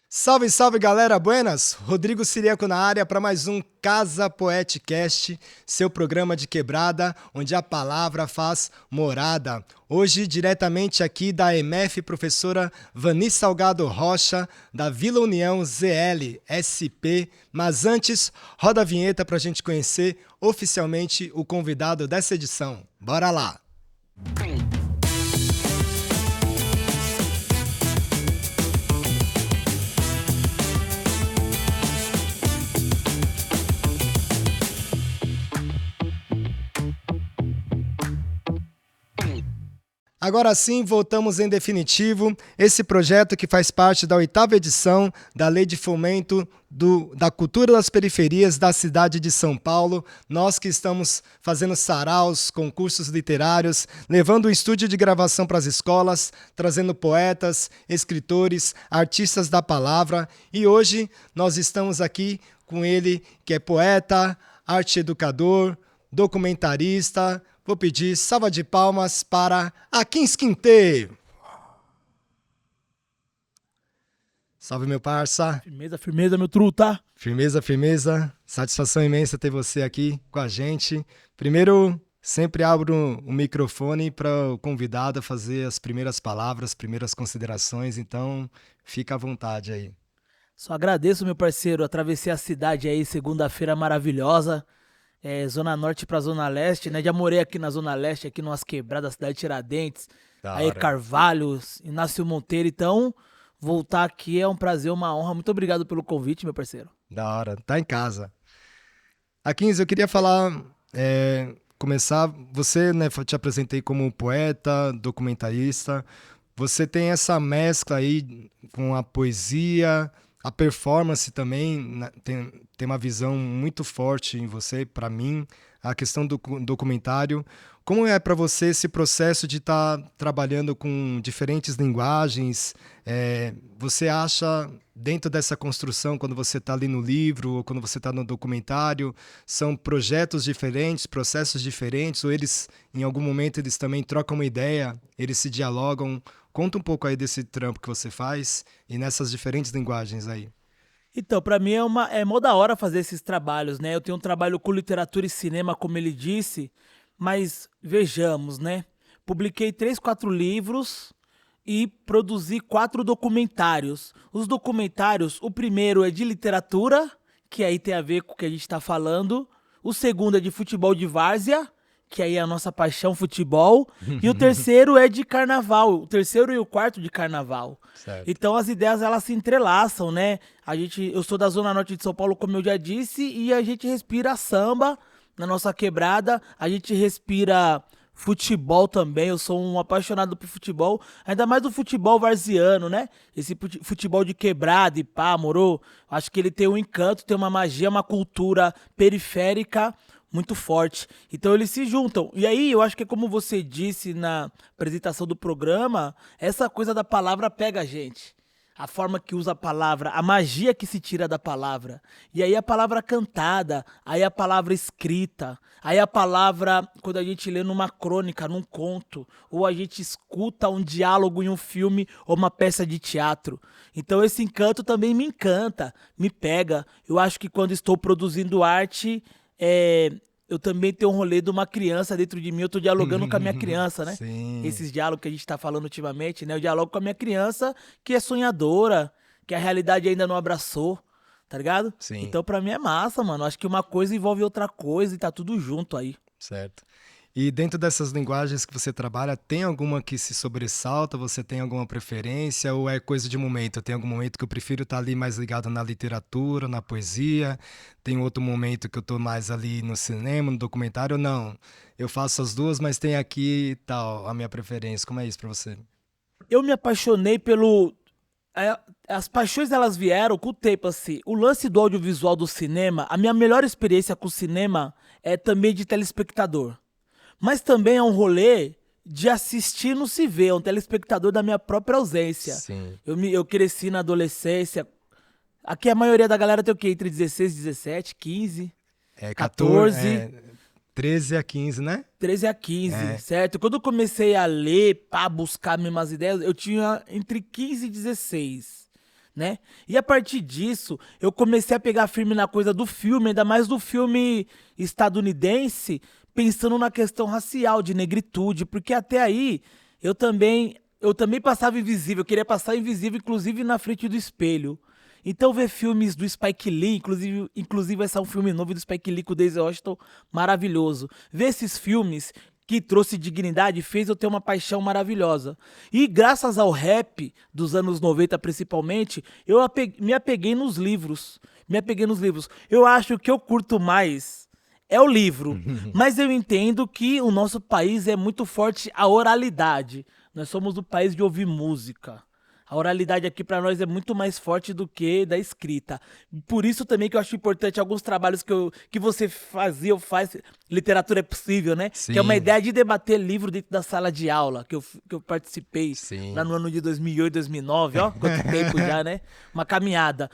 Salve, salve galera, buenas! Rodrigo Siriaco na área para mais um Casa Poeticast, seu programa de quebrada, onde a palavra faz morada. Hoje, diretamente aqui da EMF, professora Vani Salgado Rocha, da Vila União ZL SP. Mas antes, roda a vinheta para a gente conhecer oficialmente o convidado dessa edição. Bora lá! Agora sim, voltamos em definitivo. Esse projeto que faz parte da 8ª edição da Lei de Fomento da Cultura das Periferias da cidade de São Paulo. Nós que estamos fazendo saraus, concursos literários, levando o estúdio de gravação para as escolas, trazendo poetas, escritores, artistas da palavra. E hoje nós estamos aqui com ele, que é poeta, arte-educador, documentarista. Vou pedir salva de palmas para Akins Quinteiro. Salve, meu parça. Firmeza, firmeza, meu truta. Firmeza, firmeza. Satisfação imensa ter você aqui com a gente. Primeiro, sempre abro o microfone para o convidado fazer as primeiras palavras, primeiras considerações. Então, fica à vontade aí. Só agradeço, meu parceiro. Atravessei a cidade aí, segunda-feira maravilhosa. Zona Norte pra Zona Leste, né? Já morei aqui na Zona Leste, aqui numas quebradas, cidade de Tiradentes, aí Carvalho, Inácio Monteiro. Então, voltar aqui é um prazer, uma honra. Muito obrigado pelo convite, meu parceiro. Da hora, tá em casa. Akins, eu queria começar, você, né, te apresentei como poeta, documentarista. Você tem essa mescla aí com a poesia, a performance também, tem uma visão muito forte em você, para mim, a questão do documentário. Como é para você esse processo de estar trabalhando com diferentes linguagens? Você acha, dentro dessa construção, quando você está ali no livro ou quando você está no documentário, são projetos diferentes, processos diferentes, ou eles, em algum momento, eles também trocam uma ideia, eles se dialogam? Conta um pouco aí desse trampo que você faz e nessas diferentes linguagens aí. Então, pra mim é mó da hora fazer esses trabalhos, né? Eu tenho um trabalho com literatura e cinema, como ele disse, mas vejamos, né? Publiquei 3, 4 livros e produzi 4 documentários. Os documentários, o primeiro é de literatura, que aí tem a ver com o que a gente tá falando. O segundo é de futebol de várzea, que aí é a nossa paixão, futebol. E o terceiro é de carnaval, o terceiro e o quarto de carnaval. Certo. Então as ideias, elas se entrelaçam, né? Eu sou da Zona Norte de São Paulo, como eu já disse, e a gente respira samba na nossa quebrada, a gente respira futebol também. Eu sou um apaixonado por futebol, ainda mais do futebol varziano, né? Esse futebol de quebrada e pá, moro? Acho que ele tem um encanto, tem uma magia, uma cultura periférica muito forte. Então eles se juntam. E aí eu acho que é como você disse na apresentação do programa, essa coisa da palavra pega a gente. A forma que usa a palavra, a magia que se tira da palavra. E aí a palavra cantada, aí a palavra escrita, aí a palavra quando a gente lê numa crônica, num conto, ou a gente escuta um diálogo em um filme ou uma peça de teatro. Então esse encanto também me encanta, me pega. Eu acho que quando estou produzindo arte, eu também tenho um rolê de uma criança dentro de mim, eu tô dialogando com a minha criança, né? Sim. Esses diálogos que a gente tá falando ultimamente, né? Eu dialogo com a minha criança, que é sonhadora, que a realidade ainda não abraçou, tá ligado? Sim. Então pra mim é massa, mano. Acho que uma coisa envolve outra coisa e tá tudo junto aí. Certo. E dentro dessas linguagens que você trabalha, tem alguma que se sobressalta? Você tem alguma preferência ou é coisa de momento? Tem algum momento que eu prefiro estar ali mais ligado na literatura, na poesia? Tem outro momento que eu tô mais ali no cinema, no documentário? Não, eu faço as duas, mas tem aqui e tal, a minha preferência. Como é isso pra você? Eu me apaixonei pelo... As paixões, elas vieram com o tempo, assim. O lance do audiovisual do cinema, a minha melhor experiência com o cinema é também de telespectador. Mas também é um rolê de assistir no se ver, um telespectador da minha própria ausência. Sim. Eu cresci na adolescência. Aqui a maioria da galera tem o quê? Entre 16, 17, 15, 14, 13 a 15, né? 13 a 15, certo? Quando eu comecei a ler, buscar mesmas ideias, eu tinha entre 15 e 16. né? E a partir disso, eu comecei a pegar firme na coisa do filme, ainda mais do filme estadunidense, pensando na questão racial, de negritude, porque até aí eu também passava invisível, eu queria passar invisível, inclusive na frente do espelho. Então ver filmes do Spike Lee, inclusive esse é um filme novo do Spike Lee com o Denzel Washington, maravilhoso. Ver esses filmes que trouxe dignidade fez eu ter uma paixão maravilhosa. E graças ao rap dos anos 90 principalmente, me apeguei nos livros. Me apeguei nos livros. Eu acho que eu curto mais é o livro, mas eu entendo que o nosso país é muito forte a oralidade. Nós somos o país de ouvir música. A oralidade aqui pra nós é muito mais forte do que da escrita. Por isso também que eu acho importante alguns trabalhos que você fazia ou faz, literatura é possível, né? Que é uma Sim, ideia de debater livro dentro da sala de aula, que eu participei lá sim. no ano de 2008, 2009, ó, quanto tempo já, né? Uma caminhada.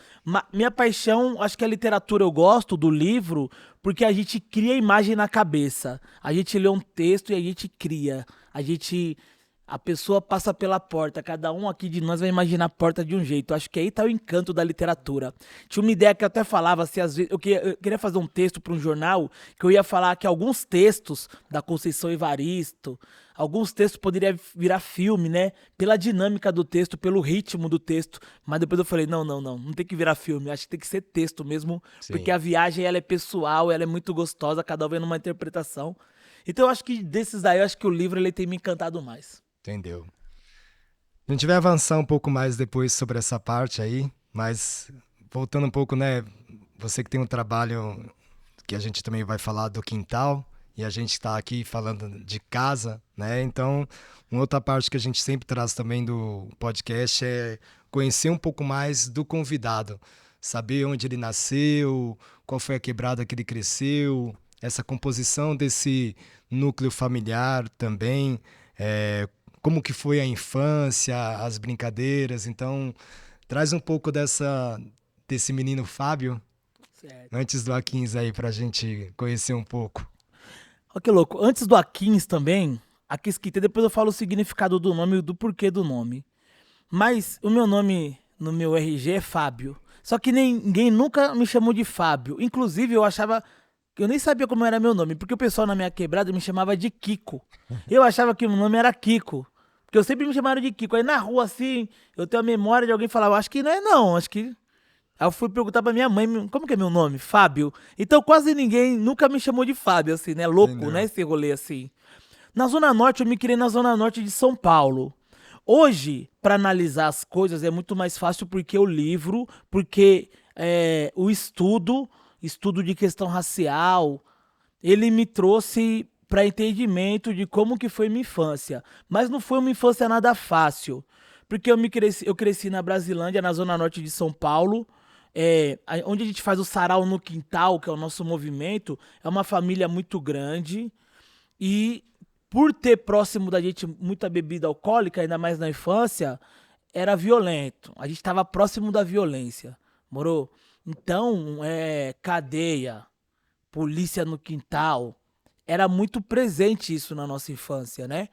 Minha paixão, acho que a literatura eu gosto do livro, porque a gente cria imagem na cabeça. A gente lê um texto e a gente cria. A pessoa passa pela porta, cada um aqui de nós vai imaginar a porta de um jeito. Acho que aí tá o encanto da literatura. Tinha uma ideia que eu até falava, se às vezes eu queria fazer um texto para um jornal, que eu ia falar que alguns textos da Conceição Evaristo, alguns textos poderiam virar filme, né? Pela dinâmica do texto, pelo ritmo do texto. Mas depois eu falei, não, não, não, não tem que virar filme, acho que tem que ser texto mesmo, porque Sim, a viagem ela é pessoal, ela é muito gostosa, cada um vem numa interpretação. Então eu acho que desses daí, eu acho que o livro ele tem me encantado mais. entendeu. A gente vai avançar um pouco mais depois sobre essa parte aí, mas voltando um pouco, né? Você que tem um trabalho que a gente também vai falar do quintal, e a gente está aqui falando de casa, né? Então, uma outra parte que a gente sempre traz também do podcast é conhecer um pouco mais do convidado, saber onde ele nasceu, qual foi a quebrada que ele cresceu, essa composição desse núcleo familiar também, como que foi a infância, as brincadeiras. Então, traz um pouco desse menino Fábio Certo. antes do A15 aí pra gente conhecer um pouco. Olha que louco. Antes do Akins também, Akisquita, depois eu falo o significado do nome e do porquê do nome. Mas o meu nome no meu RG é Fábio. Só que ninguém nunca me chamou de Fábio. Inclusive, eu achava. Eu nem sabia como era meu nome, porque o pessoal na minha quebrada me chamava de Kiko. Eu achava que o meu nome era Kiko. Porque eu sempre me chamaram de Kiko. Aí na rua, assim, eu tenho a memória de alguém falar, acho que não é não, acho que. Aí eu fui perguntar pra minha mãe, como que é meu nome? Fábio. Então quase ninguém nunca me chamou de Fábio, assim, né? Louco, né? Entendeu? Esse rolê assim. Na Zona Norte, eu me criei na Zona Norte de São Paulo. Hoje, para analisar as coisas, é muito mais fácil porque o livro, porque o estudo de questão racial, ele me trouxe para entendimento de como que foi minha infância. Mas não foi uma infância nada fácil, porque eu cresci na Brasilândia, na Zona Norte de São Paulo, onde a gente faz o sarau no quintal, que é o nosso movimento, é uma família muito grande. E por ter próximo da gente muita bebida alcoólica, ainda mais na infância, era violento. A gente estava próximo da violência, morou? Então, cadeia, polícia no quintal, era muito presente isso na nossa infância, né?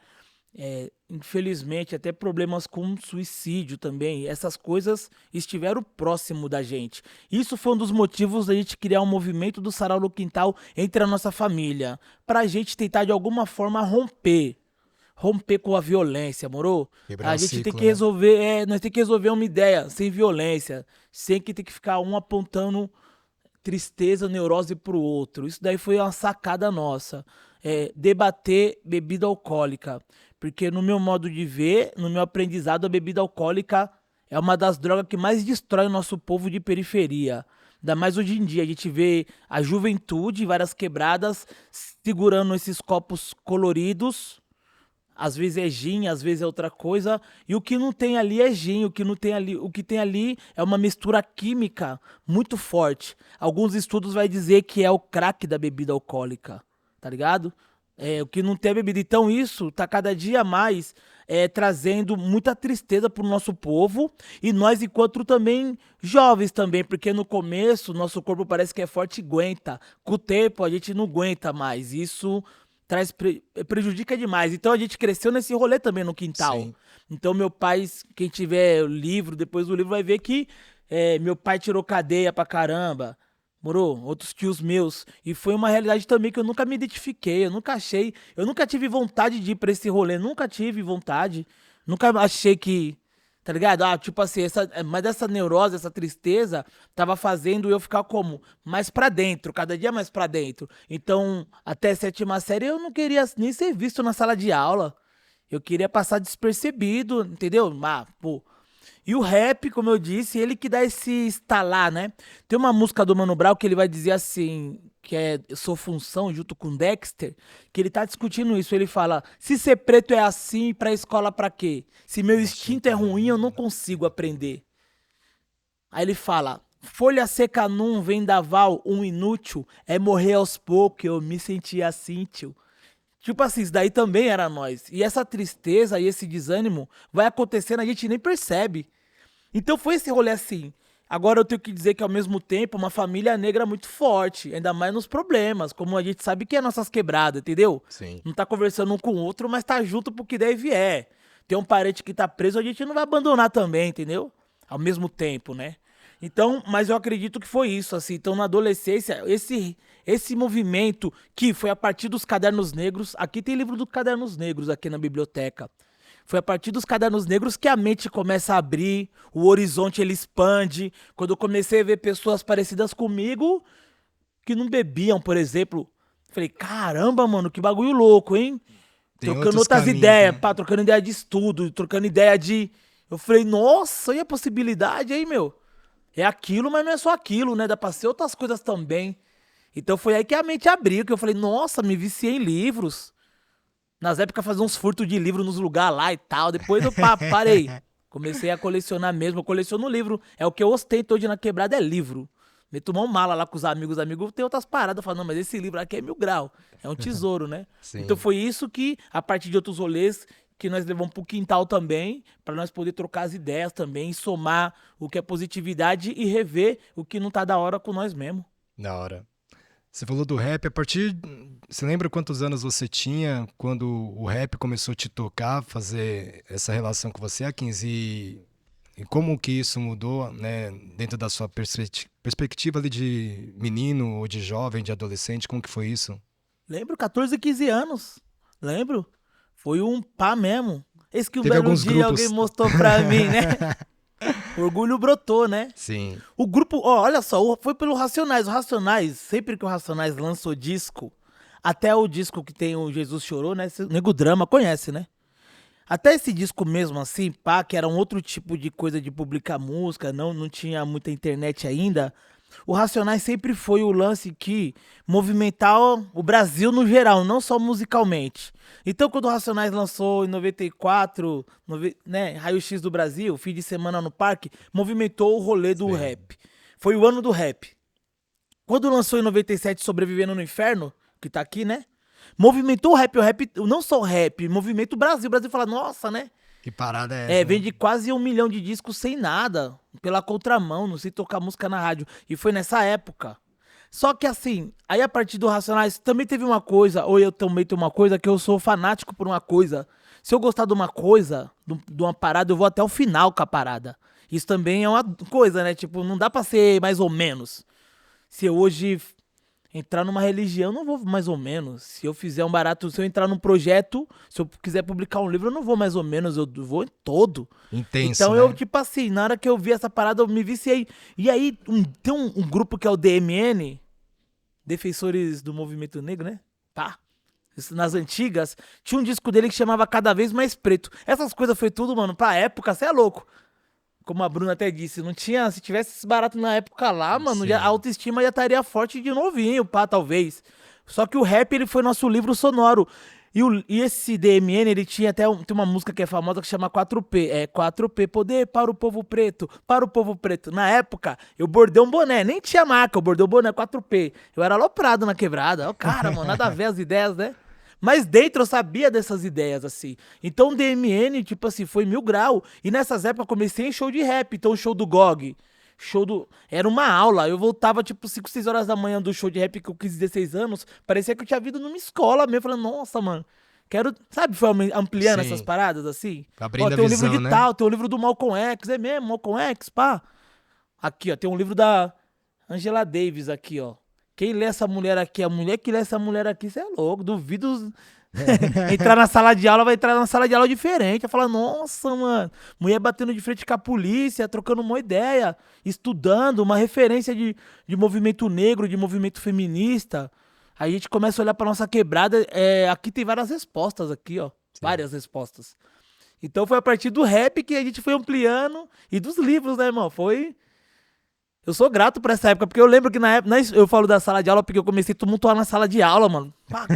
Infelizmente, até problemas com suicídio também. Essas coisas estiveram próximo da gente. Isso foi um dos motivos da gente criar um movimento do Sarau no Quintal entre a nossa família. Pra gente tentar de alguma forma romper. Romper com a violência, moro? Quebrar A o gente tem ciclo, que né? resolver, nós tem que resolver uma ideia sem violência, sem que ter que ficar um apontando tristeza, neurose pro outro. Isso daí foi uma sacada nossa. Debater bebida alcoólica. Porque no meu modo de ver, no meu aprendizado, a bebida alcoólica é uma das drogas que mais destrói o nosso povo de periferia. Ainda mais hoje em dia, a gente vê a juventude, várias quebradas, segurando esses copos coloridos, às vezes é gin, às vezes é outra coisa, e o que não tem ali é gin, o que tem ali é uma mistura química muito forte. Alguns estudos vai dizer que é o crack da bebida alcoólica, tá ligado? O que não tem é bebida. Então isso tá cada dia mais trazendo muita tristeza pro nosso povo e nós enquanto também jovens também, porque no começo nosso corpo parece que é forte e aguenta. Com o tempo a gente não aguenta mais. Isso prejudica demais. Então a gente cresceu nesse rolê também no quintal. Sim. Então, meu pai, quem tiver o livro, depois do livro, vai ver que meu pai tirou cadeia pra caramba. Moro? Outros tios meus. E foi uma realidade também que eu nunca me identifiquei, eu nunca achei, eu nunca tive vontade de ir pra esse rolê, nunca tive vontade. Nunca achei que, tá ligado? Ah, tipo assim, mas essa neurose, essa tristeza, tava fazendo eu ficar como? Mais pra dentro, cada dia mais pra dentro. Então, até a sétima série eu não queria nem ser visto na sala de aula. Eu queria passar despercebido, entendeu? Ah, pô. E o rap, como eu disse, ele que dá esse estalar, né? Tem uma música do Mano Brown que ele vai dizer assim, que é Eu Sou Função, junto com Dexter, que ele tá discutindo isso. Ele fala: se ser preto é assim, ir pra escola pra quê? Se meu instinto é ruim, eu não consigo aprender. Aí ele fala: folha seca num vendaval, um inútil, é morrer aos poucos, eu me senti assim, tio. Tipo assim, isso daí também era nós. E essa tristeza e esse desânimo vai acontecendo, a gente nem percebe. Então foi esse rolê assim. Agora eu tenho que dizer que ao mesmo tempo uma família negra muito forte, ainda mais nos problemas, como a gente sabe que é nossas quebradas, entendeu? Sim. Não tá conversando um com o outro, mas tá junto porque deve é. Tem um parente que tá preso, a gente não vai abandonar também, entendeu? Ao mesmo tempo, né? Então, mas eu acredito que foi isso, assim. Então, na adolescência, esse movimento que foi a partir dos Cadernos Negros, aqui tem livro dos Cadernos Negros aqui na biblioteca. Foi a partir dos Cadernos Negros que a mente começa a abrir, o horizonte ele expande. Quando eu comecei a ver pessoas parecidas comigo que não bebiam, por exemplo, falei: caramba, mano, que bagulho louco, hein? Tem Trocando outros outras caminhos, ideias, né? pá, trocando ideia de estudo, trocando ideia de. Eu falei: nossa, e a possibilidade aí, meu? É aquilo, mas não é só aquilo, né? Dá pra ser outras coisas também. Então foi aí que a mente abriu, que eu falei: nossa, me viciei em livros. Nas épocas fazia uns furtos de livro nos lugares lá e tal. Depois eu parei. Comecei a colecionar mesmo. Eu coleciono livro. É o que eu ostento hoje na quebrada, é livro. Meto mão mala lá com os amigos tem outras paradas. Eu falo: não, mas esse livro aqui é 1000 graus. É um tesouro, né? Então Sim. foi isso que, a partir de outros rolês, que nós levamos pro quintal também, pra nós poder trocar as ideias também, somar o que é positividade e rever o que não tá da hora com nós mesmo. Da hora. Você falou do rap, a partir. Você lembra quantos anos você tinha quando o rap começou a te tocar, fazer essa relação com você, Akins? E como que isso mudou, né, dentro da sua perspectiva ali de menino ou de jovem, de adolescente? Como que foi isso? Lembro, 14, 15 anos. Lembro. Foi um pá mesmo. Esse que um Teve belo alguns dia alguém grupos. mostrou pra mim, né? O orgulho brotou, né? Sim. O grupo, ó, olha só, foi pelo Racionais. O Racionais, sempre que o Racionais lançou disco, até o disco que tem o Jesus Chorou, né? Nego Drama, conhece, né? Até esse disco mesmo, assim, pá, que era um outro tipo de coisa de publicar música, não tinha muita internet ainda. O Racionais sempre foi o lance que movimentar o Brasil no geral, não só musicalmente. Então, quando o Racionais lançou em 94, né, Raio X do Brasil, fim de semana no parque, movimentou o rolê do Sim. rap. Foi o ano do rap. Quando lançou em 97 Sobrevivendo no Inferno, que tá aqui, né? Movimentou o rap, não só o rap, movimenta o Brasil. O Brasil fala: nossa, né? Que parada é É, essa, né? vende quase 1 milhão de discos sem nada, pela contramão, não sei tocar música na rádio. E foi nessa época. Só que assim, aí a partir do Racionais também teve uma coisa, ou eu também tenho uma coisa, que eu sou fanático por uma coisa. Se eu gostar de uma coisa, de uma parada, eu vou até o final com a parada. Isso também é uma coisa, né? Tipo, não dá pra ser mais ou menos. Se eu hoje entrar numa religião, eu não vou mais ou menos. Se eu fizer um barato, se eu entrar num projeto, se eu quiser publicar um livro, eu não vou mais ou menos, eu vou em todo. Intenso, Então eu, né? tipo assim, na hora que eu vi essa parada, eu me viciei. E aí, tem um grupo que é o DMN, Defensores do Movimento Negro, né? Tá. Isso nas antigas, tinha um disco dele que chamava Cada Vez Mais Preto. Essas coisas foi tudo, mano, pra época, você é louco. Como a Bruna até disse, não tinha, se tivesse esse barato na época lá, mano, a Sim. autoestima já estaria forte de novinho, pá, talvez. Só que o rap, ele foi nosso livro sonoro. E esse DMN, ele tinha até tem uma música que é famosa que chama 4P. É 4P, poder para o povo preto, para o povo preto. Na época, eu bordei um boné, nem tinha marca, eu bordei um boné 4P. Eu era aloprado na quebrada. Ó, cara, mano, nada a ver as ideias, né? Mas dentro eu sabia dessas ideias, assim. Então o DMN, tipo assim, foi 1000 graus. E nessas épocas eu comecei em show de rap. Então show do GOG, show do... Era uma aula. Eu voltava, tipo, 5, 6 horas da manhã do show de rap que eu quis 16 anos. Parecia que eu tinha vindo numa escola mesmo. Falando: nossa, mano, Quero, sabe, foi ampliando essas Sim. paradas assim. Abrindo a Tem um livro visão, de né? tal, tem um livro do Malcolm X, é mesmo, Malcolm X, pá. Aqui, ó, tem um livro da Angela Davis aqui, ó. Quem lê essa mulher aqui, a mulher que lê essa mulher aqui, você é louco, duvido entrar na sala de aula, vai entrar na sala de aula diferente, vai falar, nossa, mano, mulher batendo de frente com a polícia, trocando uma ideia, estudando, uma referência de movimento negro, de movimento feminista. Aí a gente começa a olhar pra nossa quebrada, aqui tem várias respostas aqui, ó, Sim. várias respostas. Então foi a partir do rap que a gente foi ampliando e dos livros, né, irmão? Eu sou grato por essa época, porque eu lembro que na época, eu falo da sala de aula porque eu comecei a tumultuar na sala de aula, mano. Pá,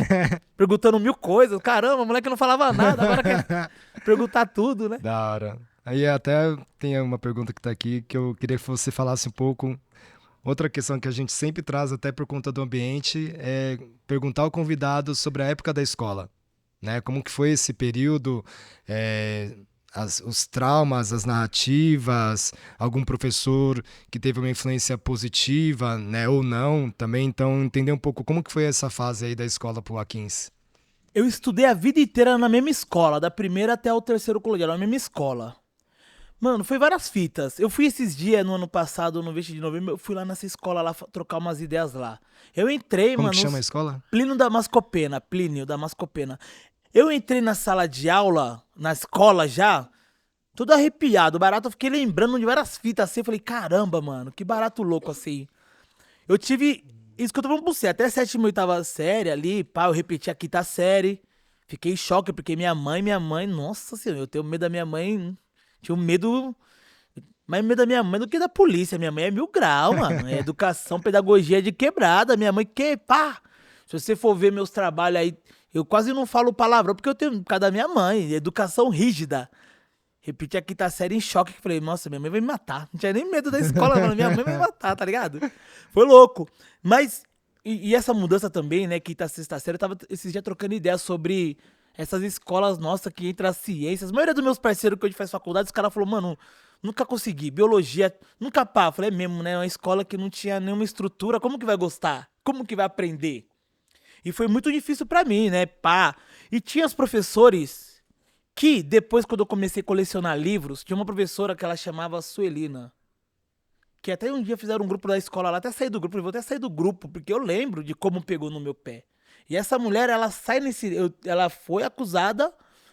perguntando mil coisas. Caramba, o moleque não falava nada, agora quer perguntar tudo, né? Da hora. Aí até tem uma pergunta que tá aqui que eu queria que você falasse um pouco. Outra questão que a gente sempre traz, até por conta do ambiente, é perguntar ao convidado sobre a época da escola, né? Como que foi esse período, os traumas, as narrativas, algum professor que teve uma influência positiva, né? Ou não também. Então, entender um pouco como que foi essa fase aí da escola pro Akins. Eu estudei a vida inteira na mesma escola, da primeira até o terceiro colegial, na mesma escola. Mano, foi várias fitas. Eu fui esses dias, no ano passado, no 20 de novembro, eu fui lá nessa escola lá trocar umas ideias lá. Eu entrei, Como mano, que chama a escola? Plínio da Mascopena. Eu entrei na sala de aula, na escola já, todo arrepiado, barato. Eu fiquei lembrando de várias fitas assim. Eu falei, caramba, mano, que barato louco assim. Eu tive, isso que eu tô falando pra você, até a sétima e oitava série ali, pá, eu repeti a quinta série. Fiquei em choque, porque minha mãe, nossa senhora, eu tenho medo da minha mãe. Tinha um medo, mais medo da minha mãe do que da polícia. Minha mãe é 1000 graus, mano. É educação, pedagogia de quebrada. Minha mãe, que pá. Se você for ver meus trabalhos aí, eu quase não falo palavrão, porque eu tenho, por causa da minha mãe, educação rígida. Repeti a quinta série em choque, que falei, nossa, minha mãe vai me matar. Não tinha nem medo da escola, mano. Minha mãe vai me matar, tá ligado? Foi louco. Mas, e essa mudança também, né, quinta, sexta série, eu tava esses dias trocando ideias sobre essas escolas nossas que entra as ciências. A maioria dos meus parceiros que hoje faz faculdade, os caras falaram, mano, nunca consegui. Biologia, nunca pá. Eu falei, é mesmo, né? Uma escola que não tinha nenhuma estrutura, como que vai gostar? Como que vai aprender? E foi muito difícil pra mim, né? Pá. E tinha os professores que, depois, quando eu comecei a colecionar livros, tinha uma professora que ela chamava Suelina. Que até um dia fizeram um grupo da escola lá, até sair do grupo, eu vou até sair do grupo, porque eu lembro de como pegou no meu pé. E essa mulher, ela sai ela foi acusada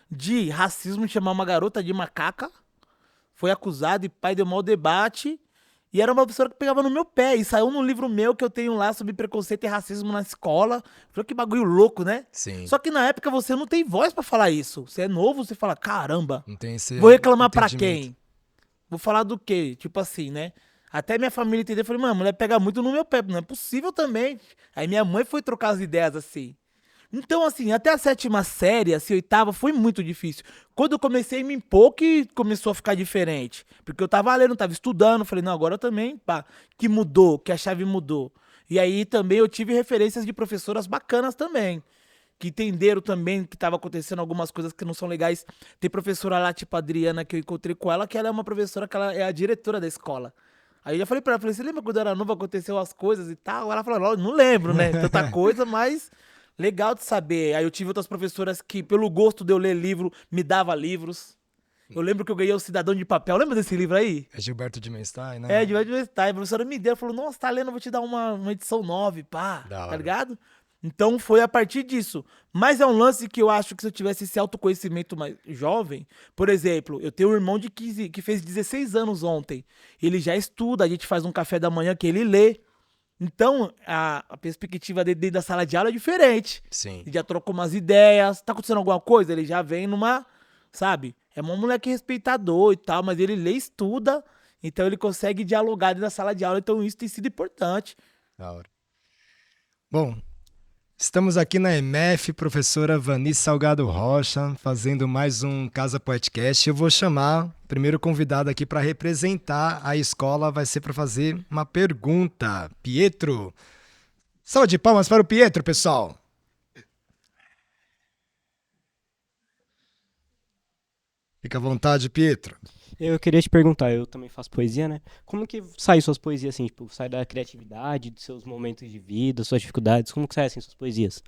de racismo, de chamar uma garota de macaca. Foi acusada e pai deu mau debate. E era uma professora que pegava no meu pé. E saiu num livro meu que eu tenho lá sobre preconceito e racismo na escola. Falei, que bagulho louco, né? Sim. Só que na época você não tem voz pra falar isso. Você é novo, você fala, caramba, Não tem esse vou reclamar pra entendimento. quem? Vou falar do quê? Tipo assim, né? Até minha família entendeu. Eu falei, mano, a mulher pega muito no meu pé. Não é possível também. Aí minha mãe foi trocar as ideias assim. Então, assim, até a sétima série, assim, oitava, foi muito difícil. Quando eu comecei a me impor, que começou a ficar diferente. Porque eu tava lendo, tava estudando, falei, não, agora eu também, pá, que mudou, que a chave mudou. E aí também eu tive referências de professoras bacanas também, que entenderam também que tava acontecendo algumas coisas que não são legais. Tem professora lá, tipo a Adriana, que eu encontrei com ela, que ela é uma professora que ela é a diretora da escola. Aí eu já falei pra ela, falei, você lembra quando eu era novo, aconteceu as coisas e tal? Ela falou, não lembro, né, tanta coisa, mas... Legal de saber. Aí eu tive outras professoras que, pelo gosto de eu ler livro, me dava livros. Eu lembro que eu ganhei o Cidadão de Papel. Lembra desse livro aí? É Gilberto de Menstein, né? É, de Universidade. A professora me deu, falou, nossa, tá lendo, eu vou te dar uma edição 9, pá. Da Tá hora. ligado? Então foi a partir disso. Mas é um lance que eu acho que se eu tivesse esse autoconhecimento mais jovem, por exemplo, eu tenho um irmão de 15, que fez 16 anos ontem. Ele já estuda, a gente faz um café da manhã que ele lê. Então, a perspectiva dele dentro da sala de aula é diferente. Sim. Ele já trocou umas ideias. Tá acontecendo alguma coisa? Ele já vem numa, sabe? É um moleque respeitador e tal, mas ele lê e estuda. Então ele consegue dialogar dentro da sala de aula. Então isso tem sido importante. Da hora. Bom, estamos aqui na EMF, professora Vani Salgado Rocha, fazendo mais um Casa Podcast. Eu vou chamar o primeiro convidado aqui para representar a escola, vai ser para fazer uma pergunta. Pietro. Salva de palmas para o Pietro, pessoal. Fica à vontade, Pietro. Eu queria te perguntar, eu também faço poesia, né? Como que sai suas poesias assim, tipo, sai da criatividade, dos seus momentos de vida, suas dificuldades, como que sai assim suas poesias?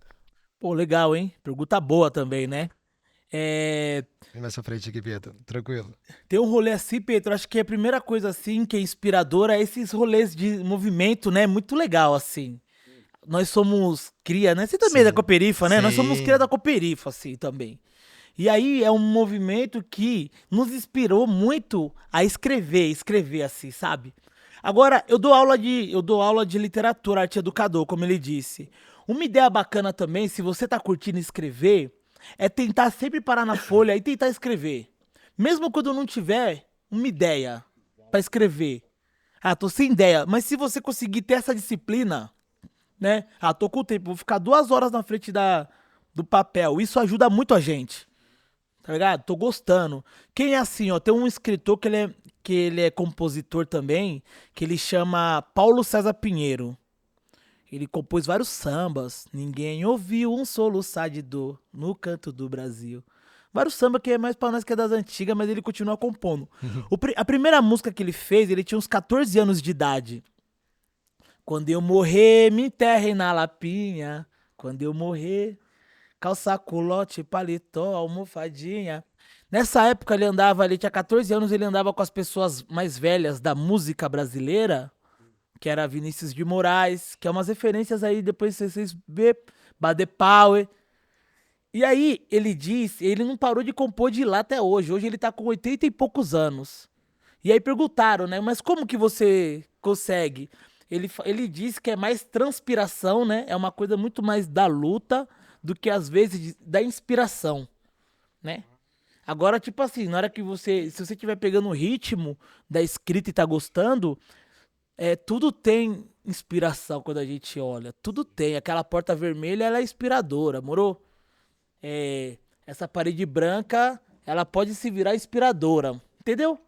Pô, legal, hein? Pergunta boa também, né? É, Vem mais pra frente aqui, Pietro. Tranquilo. Tem um rolê assim, Pedro, acho que a primeira coisa assim que é inspiradora é esses rolês de movimento, né? Muito legal, assim. Nós somos cria, né? Você também é da Sim. Cooperifa, né? Nós somos cria Sim. da Cooperifa, assim, também. E aí é um movimento que nos inspirou muito a escrever assim, sabe? Agora, eu dou aula de literatura, arte educador, como ele disse. Uma ideia bacana também, se você tá curtindo escrever, é tentar sempre parar na folha e tentar escrever. Mesmo quando não tiver uma ideia pra escrever. Ah, tô sem ideia. Mas se você conseguir ter essa disciplina, né? Ah, tô com o tempo, vou ficar 2 horas na frente do papel. Isso ajuda muito a gente, tá ligado? Tô gostando. Quem é assim, ó, tem um escritor que ele é compositor também, que ele chama Paulo César Pinheiro. Ele compôs vários sambas. Ninguém ouviu um soluçar de dor no canto do Brasil. Vários sambas que é mais pra nós que é das antigas, mas ele continua compondo. A primeira música que ele fez, ele tinha uns 14 anos de idade. Quando eu morrer, me enterrem na lapinha. Quando eu morrer, calça culote, paletó, almofadinha. Nessa época ele tinha 14 anos, ele andava com as pessoas mais velhas da música brasileira, que era Vinícius de Moraes, que é umas referências aí, depois vocês vê, Bade Power. E aí ele disse, ele não parou de compor de lá até hoje. Hoje ele tá com 80 e poucos anos. E aí perguntaram, né? Mas como que você consegue? Ele disse que é mais transpiração, né? É uma coisa muito mais da luta do que às vezes da inspiração, né? Agora, tipo assim, na hora que se você estiver pegando o ritmo da escrita e tá gostando, tudo tem inspiração quando a gente olha. Tudo tem. Aquela porta vermelha, ela é inspiradora, moro? Essa parede branca, ela pode se virar inspiradora, entendeu?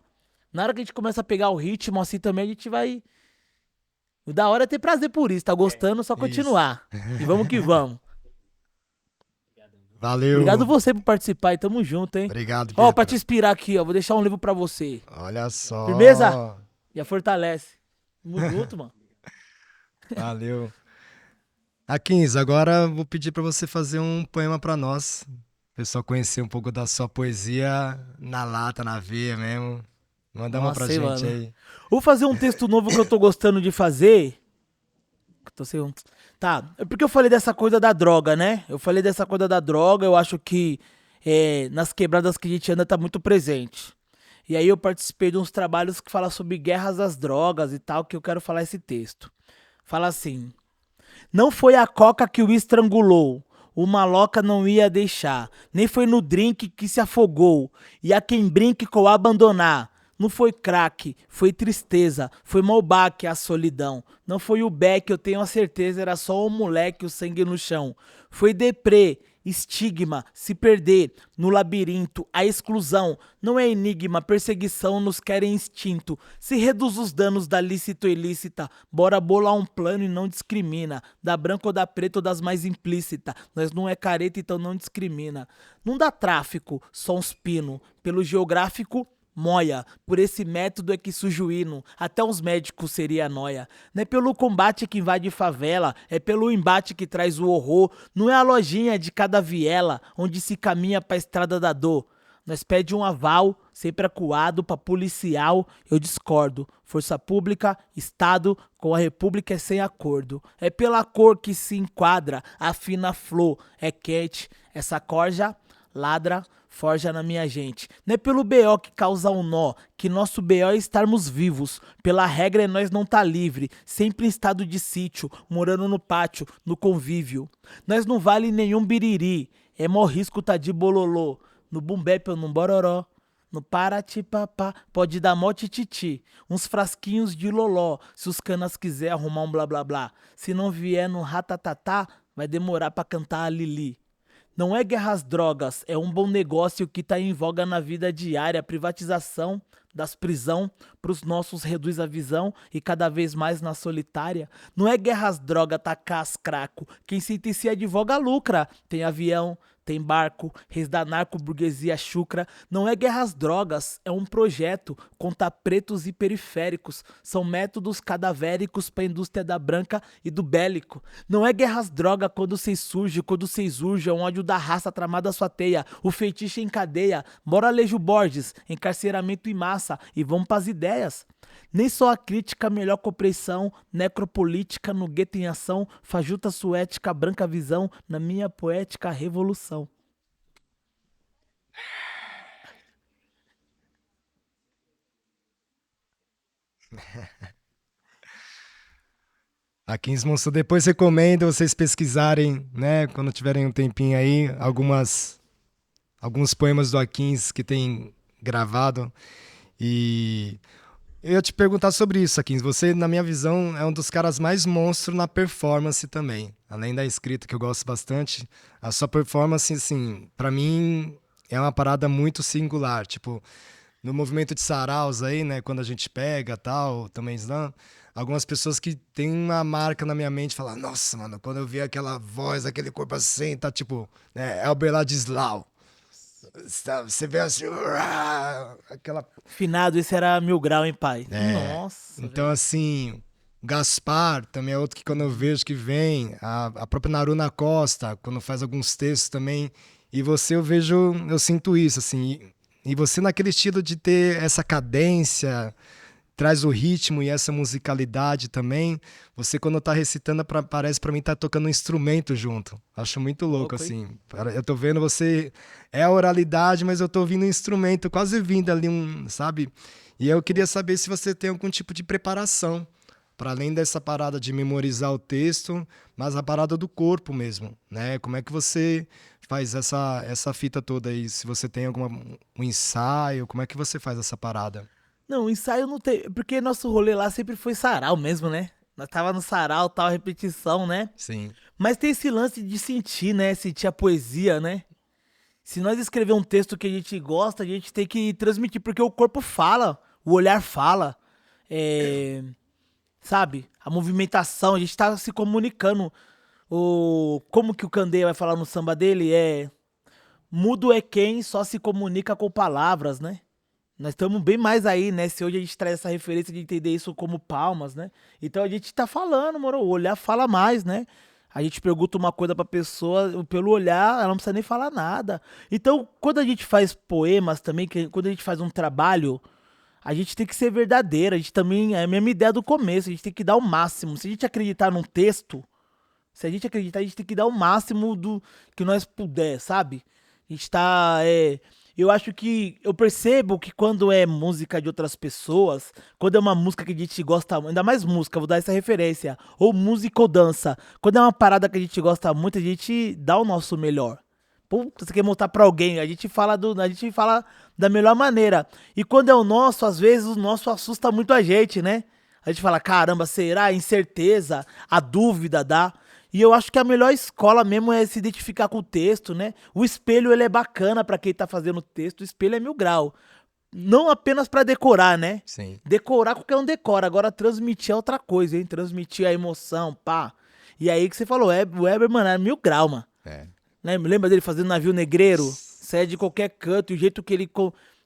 Na hora que a gente começa a pegar o ritmo assim também, a gente vai. O da hora é ter prazer por isso, tá gostando, só Isso. continuar. E vamos que vamos. Obrigado Valeu. você por participar e tamo junto, hein? Obrigado, Ó, pra te Pietro. inspirar aqui, ó, vou deixar um livro pra você. Olha Firmeza? só. Já fortalece. Tamo junto, mano. Valeu. Akins, agora eu vou pedir pra você fazer um poema pra nós. O pessoal conhecer um pouco da sua poesia na lata, na veia mesmo. Manda uma pra Nossa, hein, gente mano. aí. Vou fazer um texto novo que eu tô gostando de fazer. Tô sem um. Tá, é porque eu falei dessa coisa da droga, né? Eu falei dessa coisa da droga, eu acho que nas quebradas que a gente anda tá muito presente. E aí eu participei de uns trabalhos que falam sobre guerras das drogas e tal, que eu quero falar esse texto. Fala assim: não foi a coca que o estrangulou, o maloca não ia deixar, nem foi no drink que se afogou, e a quem brinque com abandonar. Não foi crack, foi tristeza, foi malbaque a solidão. Não foi o beck, eu tenho a certeza, era só o moleque, o sangue no chão. Foi deprê, estigma, se perder no labirinto, a exclusão. Não é enigma, perseguição nos querem instinto. Se reduz os danos da lícito ilícita, bora bolar um plano e não discrimina. Da branca ou da preta ou das mais implícita. Nós não é careta, então não discrimina. Não dá tráfico, só uns pino. Pelo geográfico, moia, por esse método é que surge o hino, até os médicos seria nóia. Não é pelo combate que invade favela, é pelo embate que traz o horror. Não é a lojinha de cada viela, onde se caminha pra estrada da dor. Nós pede um aval, sempre acuado pra policial, eu discordo. Força pública, Estado, com a república é sem acordo. É pela cor que se enquadra, a fina flor, é quente, essa corja ladra, forja na minha gente. Não é pelo BO que causa um nó, que nosso BO é estarmos vivos. Pela regra é nós não tá livre, sempre em estado de sítio, morando no pátio, no convívio. Nós não vale nenhum biriri, é mó risco tá de bololô. No bumbep ou no bororó, no paratipapá, pode dar mó tititi. Uns frasquinhos de loló, se os canas quiser arrumar um blá blá blá. Se não vier no ratatatá, vai demorar pra cantar a Lili. Não é guerra às drogas, é um bom negócio que tá em voga na vida diária. Privatização das prisão pros nossos reduz a visão e cada vez mais na solitária. Não é guerra às drogas, tacar as craco. Quem sentencia advoga lucra. Tem avião, tem barco, reis da narco-burguesia chucra. Não é guerra às drogas, é um projeto contra pretos e periféricos. São métodos cadavéricos pra indústria da branca e do bélico. Não é guerra às drogas quando cês surge, quando cês urge, é um ódio da raça tramado à sua teia. O feitiço em cadeia, bora Alejo Borges, encarceramento em massa e vamos pras ideias. Nem só a crítica, melhor compreensão, necropolítica no gueto em ação, fajuta suética, branca visão, na minha poética revolução. A Kingsmonster, depois recomendo vocês pesquisarem, né, quando tiverem um tempinho aí, alguns poemas do Akins que tem gravado. E eu ia te perguntar sobre isso, Akins. Você, na minha visão, é um dos caras mais monstros na performance também. Além da escrita, que eu gosto bastante, a sua performance, assim, pra mim, é uma parada muito singular. Tipo, no movimento de saraus aí, né, quando a gente pega tal, também slam, algumas pessoas que têm uma marca na minha mente falam, nossa, mano, quando eu vi aquela voz, aquele corpo assim, tá tipo, né, Elber Ladislau. Você vê assim, aquela... Finado, esse era 1000 Grau, hein, pai? Nossa. Então, assim, Gaspar também é outro que quando eu vejo que vem, a própria Naruna Costa, quando faz alguns textos também, e você eu sinto isso, assim, e você naquele estilo de ter essa cadência, traz o ritmo e essa musicalidade também, você quando tá recitando, parece pra mim tá tocando um instrumento junto. Acho muito louco, assim. Eu tô vendo você, é a oralidade, mas eu tô ouvindo um instrumento, quase vindo ali sabe? E eu queria saber se você tem algum tipo de preparação, para além dessa parada de memorizar o texto, mas a parada do corpo mesmo, né? Como é que você faz essa fita toda aí? Se você tem um ensaio, como é que você faz essa parada? Não, ensaio não tem. Porque nosso rolê lá sempre foi sarau mesmo, né? Nós tava no sarau, tal, repetição, né? Sim. Mas tem esse lance de sentir, né? Sentir a poesia, né? Se nós escrever um texto que a gente gosta, a gente tem que transmitir, porque o corpo fala, o olhar fala, sabe? A movimentação, a gente tá se comunicando. Como que o Candeia vai falar no samba dele? Mudo é quem só se comunica com palavras, né? Nós estamos bem mais aí, né? Se hoje a gente traz essa referência de entender isso como palmas, né? Então a gente tá falando, moro. O olhar fala mais, né? A gente pergunta uma coisa pra pessoa, pelo olhar, ela não precisa nem falar nada. Então, quando a gente faz poemas também, quando a gente faz um trabalho, a gente tem que ser verdadeiro. A gente também, é a mesma ideia do começo, a gente tem que dar o máximo. Se a gente acreditar num texto, se a gente acreditar, a gente tem que dar o máximo do que nós puder, sabe? A gente tá, eu acho que eu percebo que quando é música de outras pessoas, quando é uma música que a gente gosta, ainda mais música, vou dar essa referência, ou música ou dança, quando é uma parada que a gente gosta muito, a gente dá o nosso melhor. Puta, você quer mostrar pra alguém, a gente fala da melhor maneira. E quando é o nosso, às vezes o nosso assusta muito a gente, né? A gente fala, caramba, será? A incerteza, a dúvida dá. E eu acho que a melhor escola mesmo é se identificar com o texto, né? O espelho, ele é bacana pra quem tá fazendo o texto. O espelho é 1000 grau. Não apenas pra decorar, né? Sim. Decorar, qualquer um decora. Agora, transmitir é outra coisa, hein? Transmitir a emoção, pá. E aí que você falou, o Weber, mano, é 1000 grau, mano. Né? Me lembra dele fazendo navio negreiro? Sai de qualquer canto. E o jeito que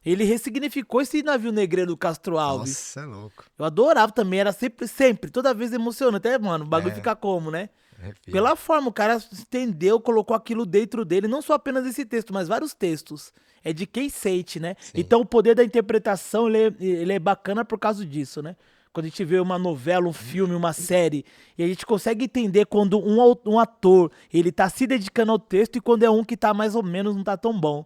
ele ressignificou esse navio negreiro do Castro Alves. Nossa, é louco. Eu adorava também. Era sempre, toda vez emocionante. Mano, o bagulho fica como, né? Arrepia. Pela forma, o cara entendeu, colocou aquilo dentro dele, não só apenas esse texto, mas vários textos. É de quem sente, né? Sim. Então o poder da interpretação, ele é bacana por causa disso, né? Quando a gente vê uma novela, um filme, uma série, e a gente consegue entender quando um ator, ele tá se dedicando ao texto e quando é um que tá mais ou menos, não tá tão bom.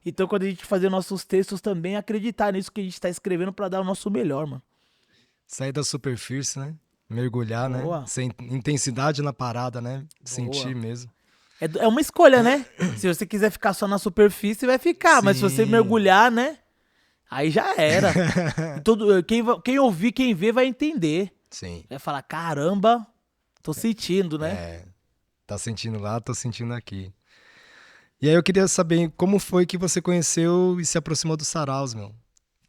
Então quando a gente fazer nossos textos também, acreditar nisso que a gente tá escrevendo pra dar o nosso melhor, mano. Sair da superfície, né? Mergulhar, Boa. né? Sem intensidade na parada, né? Sentir mesmo. É uma escolha, né? Se você quiser ficar só na superfície, vai ficar. Mas se você Sim. mergulhar, né? Aí já era. Quem ouvir, quem vê, vai entender. Sim. Vai falar, caramba, tô sentindo, né? Tá sentindo lá, tô sentindo aqui. E aí eu queria saber como foi que você conheceu e se aproximou dos saraus, meu?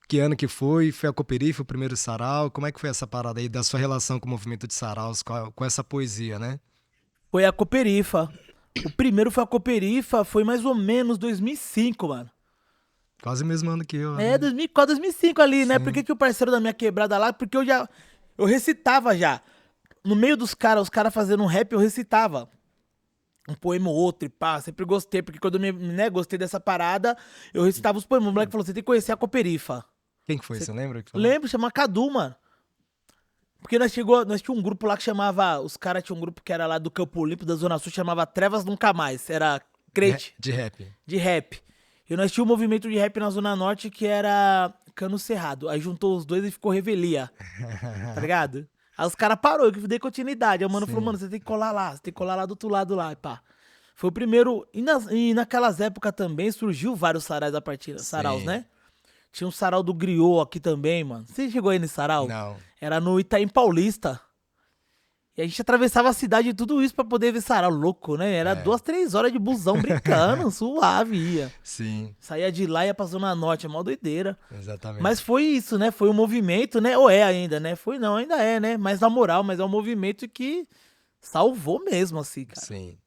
Que ano que foi? Foi a Cooperifa, o primeiro sarau? Como é que foi essa parada aí da sua relação com o movimento de saraus, com essa poesia, né? Foi a Cooperifa. O primeiro foi a Cooperifa, foi mais ou menos 2005, mano. Quase o mesmo ano que eu. É, Né? 2004, 2005 ali, né? Por Sim. que o parceiro da minha quebrada lá? Porque eu recitava já. No meio dos caras, os caras fazendo um rap, eu recitava um poema ou outro e pá, sempre gostei, porque quando eu né, gostei dessa parada, eu recitava os poemas. O moleque falou, você tem que conhecer a Cooperifa. Quem que foi? Você lembra? Que falou? Lembro, chama Cadu, mano. Porque nós tinha um grupo lá que chamava, os caras tinham um grupo que era lá do Campo Limpo, da Zona Sul, chamava Trevas Nunca Mais, era crente, De rap. de rap. E nós tinha um movimento de rap na Zona Norte que era Cano Cerrado. Aí juntou os dois e ficou Revelia, tá ligado? Aí os caras parou, eu que dei continuidade. Aí o mano falou, Sim. mano, você tem que colar lá, você tem que colar lá do outro lado lá, e pá. Foi o primeiro. E naquelas épocas também surgiu vários sarais a partir, saraus, Sim. né? Tinha um sarau do Griot aqui também, mano. Você chegou aí nesse sarau? Não. Era no Itaim Paulista. E a gente atravessava a cidade e tudo isso pra poder ver sarau. Louco, né? Era 2, 3 horas de busão brincando, suave ia. Sim, Saía de lá e ia pra Zona Norte, é mó doideira. exatamente. Mas foi isso, né? Foi um movimento, né? Ou é ainda, né? Foi não, ainda é, né? Mas na moral, mas é um movimento que salvou mesmo, assim, cara. Sim.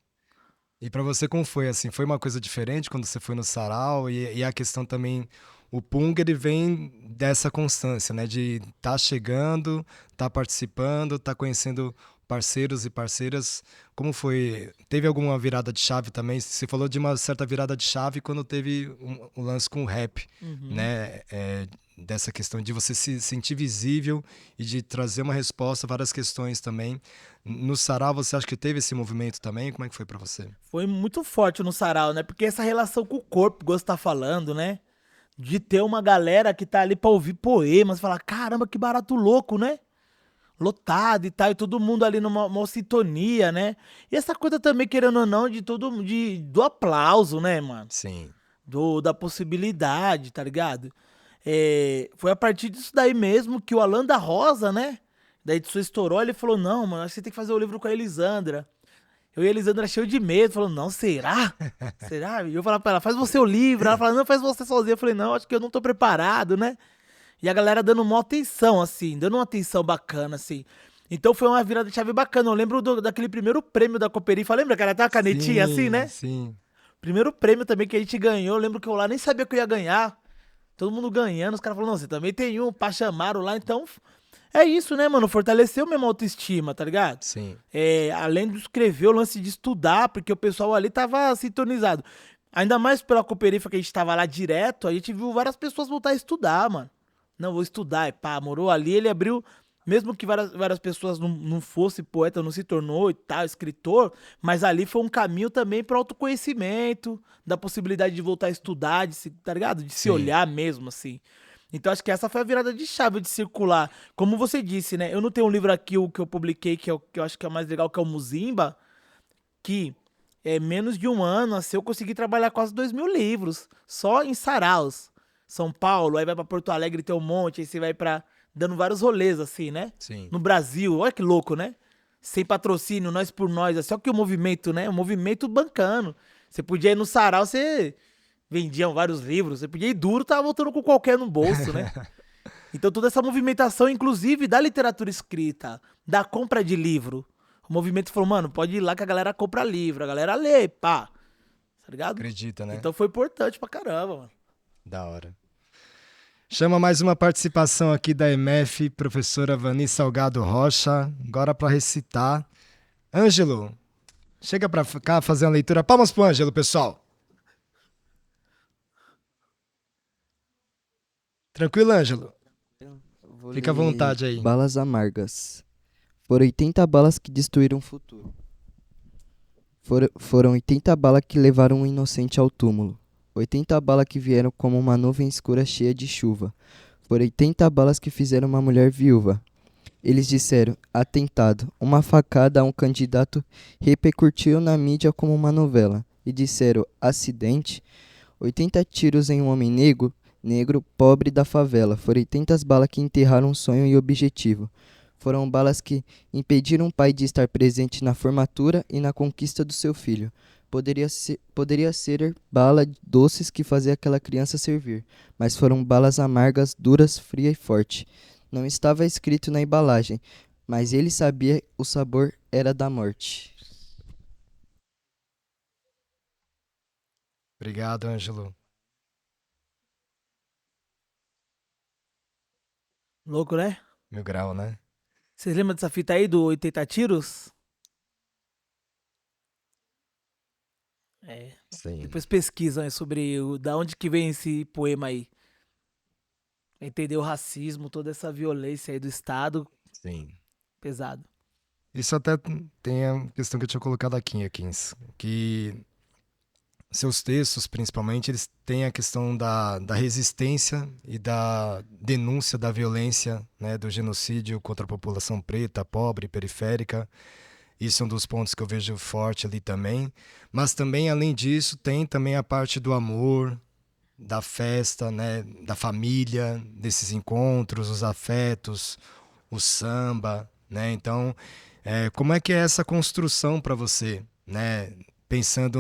E pra você como foi, assim? Foi uma coisa diferente quando você foi no sarau? E a questão também, o Pung, ele vem dessa constância, né? De tá chegando, tá participando, tá conhecendo parceiros e parceiras. Como foi? Teve alguma virada de chave também? Você falou de uma certa virada de chave quando teve um lance com o rap, né? Dessa questão de você se sentir visível e de trazer uma resposta a várias questões também. No sarau, você acha que teve esse movimento também? Como é que foi pra você? Foi muito forte no sarau, né? Porque essa relação com o corpo, igual você tá falando, né? De ter uma galera que tá ali pra ouvir poemas, falar, caramba, que barato louco, né? Lotado e tal, e todo mundo ali numa sintonia, né? E essa coisa também, querendo ou não, do aplauso, né, mano? Sim. Da possibilidade, tá ligado? Foi a partir disso daí mesmo que o Alan da Rosa, né? Da edição estourou, ele falou, não, mano, acho que você tem que fazer o livro com a Elisandra. Eu e a Elisandra cheio de medo, falou, não, será? Será? E eu falava pra ela, faz você o livro. Ela falava, não, faz você sozinha. Eu falei, não, acho que eu não tô preparado, né? E a galera dando uma atenção, assim, dando uma atenção bacana, assim. Então foi uma virada de chave bacana. Eu lembro daquele primeiro prêmio da Cooperifa. Lembra que era até uma canetinha assim, né? Sim. Primeiro prêmio também que a gente ganhou. Eu lembro que eu lá nem sabia que eu ia ganhar. Todo mundo ganhando. Os caras falaram, não, você também tem um, pá, chamaram lá. Então, é isso, né, mano? Fortaleceu mesmo a autoestima, tá ligado? Sim. Além de escrever, o lance de estudar, porque o pessoal ali tava sintonizado. Ainda mais pela Cooperifa que a gente tava lá direto, a gente viu várias pessoas voltar a estudar, mano. Não, vou estudar, e pá, morou ali, ele abriu, mesmo que várias pessoas não fosse poeta, não se tornou e tal, escritor, mas ali foi um caminho também para autoconhecimento, da possibilidade de voltar a estudar, tá ligado? De se Sim. olhar mesmo, assim. Então acho que essa foi a virada de chave de circular. Como você disse, né? Eu não tenho um livro aqui, o que eu publiquei, que eu acho que é o mais legal, que é o Muzimba, que é menos de um ano, assim, eu consegui trabalhar quase 2.000 livros, só em saraus. São Paulo, aí vai pra Porto Alegre, tem um monte, aí você vai pra... dando vários rolês, assim, né? Sim. No Brasil, olha que louco, né? Sem patrocínio, nós por nós, assim, olha que o movimento, né? O movimento bancano. Você podia ir no sarau, você vendiam vários livros, você podia ir duro, tava voltando com qualquer no bolso, né? Então toda essa movimentação, inclusive da literatura escrita, da compra de livro, o movimento falou, mano, pode ir lá que a galera compra livro, a galera lê, pá. Tá ligado? Acredita, né? Então foi importante pra caramba, mano. Da hora. Chama mais uma participação aqui da MF, professora Vani Salgado Rocha, agora para recitar. Ângelo, chega para cá fazer uma leitura. Palmas pro Ângelo, pessoal. Tranquilo, Ângelo? Vou Fica à ler vontade aí. Balas amargas. Foram 80 balas que destruíram o futuro. Foram 80 balas que levaram um inocente ao túmulo. 80 balas que vieram como uma nuvem escura cheia de chuva. Foram 80 balas que fizeram uma mulher viúva. Eles disseram, atentado, uma facada a um candidato repercutiu na mídia como uma novela. E disseram, acidente, 80 tiros em um homem negro, pobre da favela. Foram 80 balas que enterraram um sonho e objetivo. Foram balas que impediram um pai de estar presente na formatura e na conquista do seu filho. Poderia ser bala doces que fazia aquela criança servir, mas foram balas amargas, duras, fria e forte. Não estava escrito na embalagem, mas ele sabia o sabor era da morte. Obrigado, Ângelo. Louco, né? 1000 grau, né? Vocês lembram dessa fita aí do 80 tiros? É. Sim, Depois pesquisam aí sobre da onde que vem esse poema aí. Entender o racismo, toda essa violência aí do Estado, sim. pesado. Isso até tem a questão que eu tinha colocado aqui, Akins, que seus textos, principalmente, eles têm a questão da resistência e da denúncia da violência, né, do genocídio contra a população preta, pobre, periférica. Isso é um dos pontos que eu vejo forte ali também. Mas também, além disso, tem também a parte do amor, da festa, né, da família, desses encontros, os afetos, o samba, né? Então, como é que é essa construção para você, né? Pensando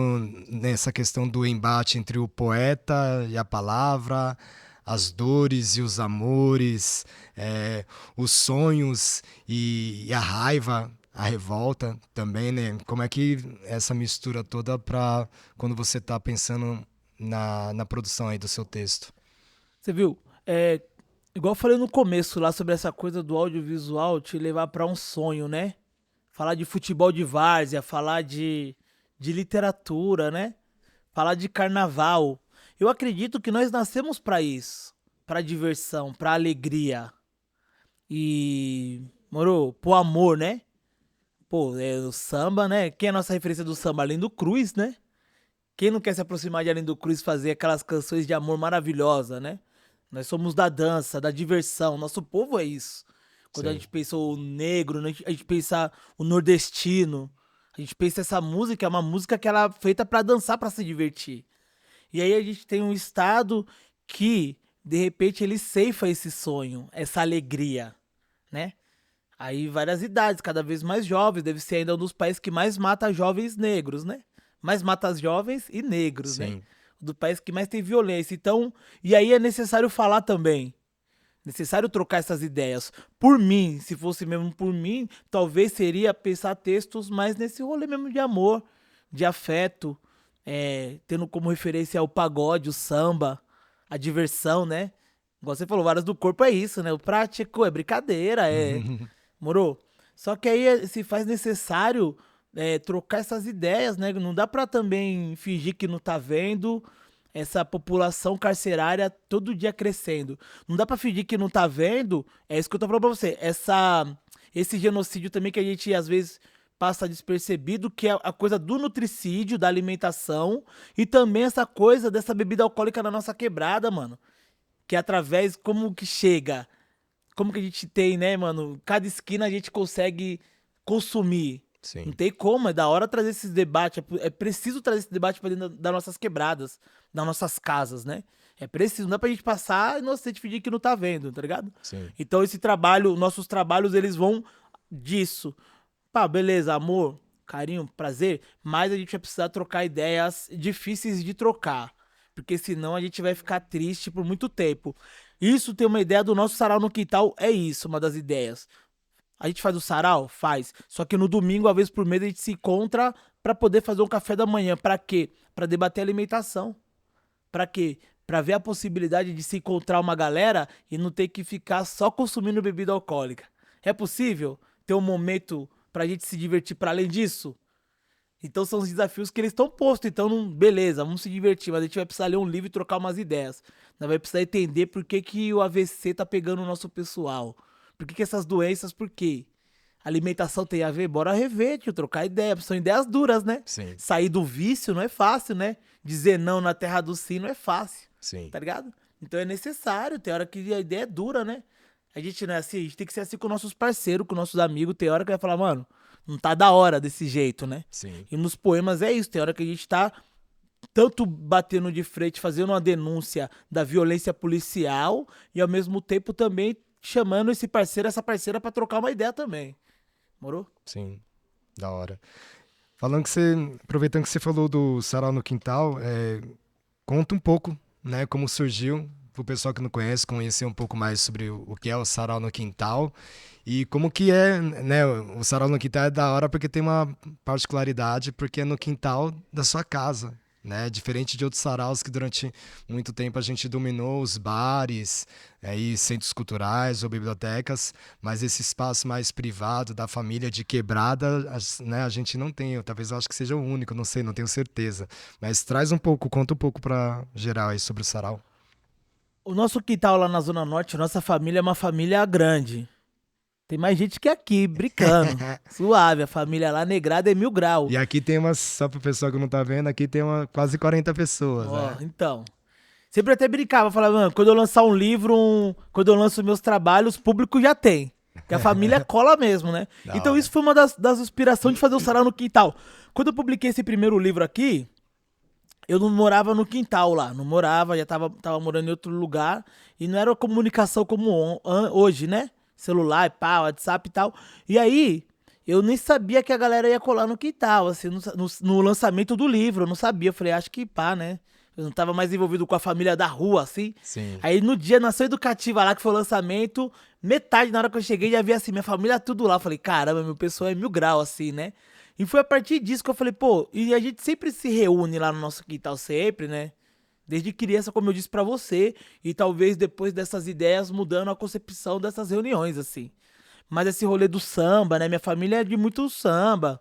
nessa questão do embate entre o poeta e a palavra, as dores e os amores, os sonhos e a raiva, a revolta também, né? Como é que essa mistura toda para quando você está pensando na produção aí do seu texto? Você viu? Igual eu falei no começo lá sobre essa coisa do audiovisual te levar pra um sonho, né? Falar de futebol de várzea, falar de literatura, né? Falar de carnaval. Eu acredito que nós nascemos pra isso, pra diversão, pra alegria e, moro, pro amor, né? Pô, é o samba, né? Quem é a nossa referência do samba? Além do Cruz, né? Quem não quer se aproximar de Além do Cruz e fazer aquelas canções de amor maravilhosa, né? Nós somos da dança, da diversão. Nosso povo é isso. Quando a Sim, gente pensa o negro, né, a gente pensa o nordestino, a gente pensa essa música, é uma música que ela é feita pra dançar, pra se divertir. E aí a gente tem um estado que, de repente, ele ceifa esse sonho, essa alegria, né? Aí várias idades, cada vez mais jovens, deve ser ainda um dos países que mais mata jovens negros, né? Mais mata jovens e negros, né? sim, Do país que mais tem violência. Então, e aí é necessário falar também. Necessário trocar essas ideias. Por mim, se fosse mesmo por mim, talvez seria pensar textos mais nesse rolê mesmo de amor, de afeto, tendo como referência o pagode, o samba, a diversão, né? Igual você falou, várias do corpo é isso, né? O prático é brincadeira, Morou? Só que aí se faz necessário trocar essas ideias, né? Não dá pra também fingir que não tá vendo essa população carcerária todo dia crescendo. Não dá pra fingir que não tá vendo, é isso que eu tô falando pra você. Esse genocídio também que a gente às vezes passa despercebido, que é a coisa do nutricídio, da alimentação, e também essa coisa dessa bebida alcoólica na nossa quebrada, mano. Que é através, como que chega? Como que a gente tem, né, mano? Cada esquina a gente consegue consumir. Não sim, tem como, é da hora trazer esses debates. É preciso trazer esse debate pra dentro das nossas quebradas, das nossas casas, né? É preciso, não dá pra gente passar inocente fingir que não tá vendo, tá ligado? sim, Então esse trabalho, nossos trabalhos, eles vão disso. Pá, beleza, amor, carinho, prazer, mas a gente vai precisar trocar ideias difíceis de trocar, porque senão a gente vai ficar triste por muito tempo. Isso tem uma ideia do nosso sarau no quintal, é isso, uma das ideias. A gente faz o sarau? Faz. Só que no domingo, uma vez por mês, a gente se encontra pra poder fazer um café da manhã. Pra quê? Pra debater alimentação. Pra quê? Pra ver a possibilidade de se encontrar uma galera e não ter que ficar só consumindo bebida alcoólica. É possível ter um momento pra gente se divertir pra além disso? Então são os desafios que eles estão postos. Então, beleza, vamos se divertir, mas a gente vai precisar ler um livro e trocar umas ideias. Nós vai precisar entender por que, que o AVC tá pegando o nosso pessoal. Por que, que essas doenças, por quê? Alimentação tem a ver? Bora rever, tio, trocar ideia. São ideias duras, né? sim, Sair do vício não é fácil, né? Dizer não na terra do sim não é fácil, sim, tá ligado? Então é necessário, tem hora que a ideia é dura, né? A gente não é assim, a gente tem que ser assim com nossos parceiros, com nossos amigos. Tem hora que vai falar, mano, não tá da hora desse jeito, né? sim, E nos poemas é isso, tem hora que a gente tá tanto batendo de frente, fazendo uma denúncia da violência policial e ao mesmo tempo também chamando esse parceiro, essa parceira pra trocar uma ideia também. Morou? sim. Da hora. Falando que você, aproveitando que você falou do Sarau no Quintal, conta um pouco, né, como surgiu, pro pessoal que não conhece, conhecer um pouco mais sobre o que é o Sarau no Quintal e como que é, né, o Sarau no Quintal é da hora porque tem uma particularidade, porque é no quintal da sua casa. né? Diferente de outros saraus que durante muito tempo a gente dominou os bares, aí centros culturais ou bibliotecas, mas esse espaço mais privado da família de quebrada, né? A gente não tem. Talvez eu acho que seja o único, não sei, não tenho certeza. Mas traz um pouco, conta um pouco para geral aí sobre o sarau. O nosso quintal lá na Zona Norte, nossa família é uma família grande. Tem mais gente que aqui, brincando. Suave, a família lá negrada é 1000 graus. E aqui tem umas, só pro pessoal que não tá vendo, aqui tem quase 40 pessoas, Ó, né? então. Sempre até brincava, falava, mano, quando eu lançar um livro, quando eu lanço meus trabalhos, o público já tem. Que a família cola mesmo, né? Da Então hora. isso foi uma das inspirações de fazer o sarau no quintal. Quando eu publiquei esse primeiro livro aqui, eu não morava no quintal lá. Não morava, já tava morando em outro lugar. E não era comunicação como hoje, né? Celular, pá, WhatsApp e tal. E aí, eu nem sabia que a galera ia colar no quintal, assim, no lançamento do livro. Eu não sabia. Eu falei, acho que pá, né? Eu não tava mais envolvido com a família da rua, assim. Sim. Aí no dia, Nação Educativa lá, que foi o lançamento, metade, na hora que eu cheguei, já vi assim, minha família tudo lá. Eu falei, caramba, meu pessoal é 1000 graus, assim, né? E foi a partir disso que eu falei, pô, e a gente sempre se reúne lá no nosso quintal, sempre, né? Desde criança, como eu disse pra você, e talvez depois dessas ideias mudando a concepção dessas reuniões, assim. Mas esse rolê do samba, né? Minha família é de muito samba,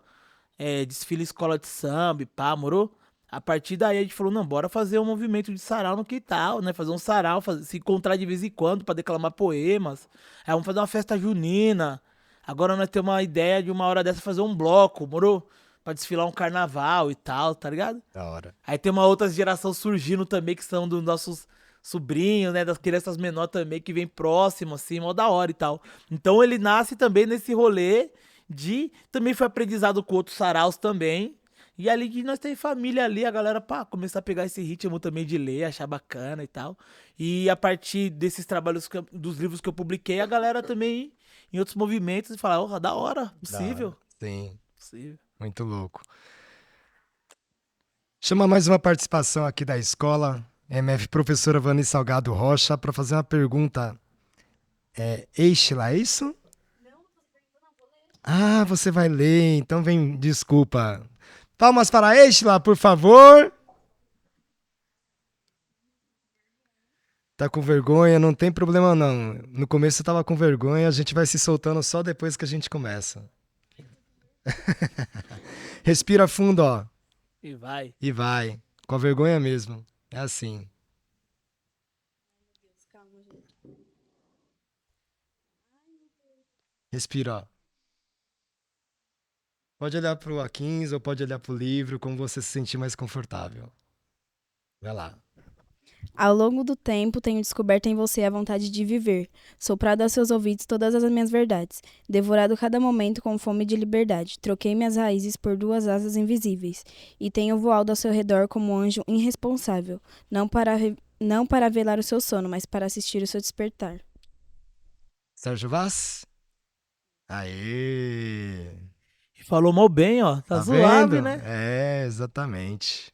desfile escola de samba e pá, morou? A partir daí a gente falou, não, bora fazer um movimento de sarau no quintal, né? Fazer um sarau, se encontrar de vez em quando pra declamar poemas. Aí vamos fazer uma festa junina. Agora nós temos uma ideia de uma hora dessa fazer um bloco, morou? Pra desfilar um carnaval e tal, tá ligado? Da hora. Aí tem uma outra geração surgindo também, que são dos nossos sobrinhos, né? Das crianças menores também, que vem próximo, assim, mó da hora e tal. Então ele nasce também nesse rolê de... Também foi aprendizado com outros saraus também. E ali que nós tem família ali, a galera, pá, começar a pegar esse ritmo também de ler, achar bacana e tal. E a partir desses trabalhos, dos livros que eu publiquei, a galera também em outros movimentos e falar, oh, da hora, Da possível. hora. Sim, Possível. muito louco. Chama mais uma participação aqui da escola, MF Professora Vani Salgado Rocha, para fazer uma pergunta.Eixla, é isso? Ah, você vai ler, então vem, desculpa. Palmas paraEixla, por favor. Tá com vergonha? Não tem problema não. No começo eu tava com vergonha, a gente vai se soltando só depois que a gente começa. Respira fundo, ó. E vai. E vai. Com a vergonha mesmo. É assim. Respira, ó. Pode olhar pro A15 ou pode olhar pro livro, como você se sentir mais confortável. Vai lá. Ao longo do tempo, tenho descoberto em você a vontade de viver, soprado aos seus ouvidos todas as minhas verdades, devorado cada momento com fome de liberdade. Troquei minhas raízes por 2 asas invisíveis, e tenho voado ao seu redor como um anjo irresponsável, não para velar o seu sono, mas para assistir o seu despertar. Sérgio Vaz? Aê! Falou mal bem, ó. Tá suave, vendo? né? É, exatamente.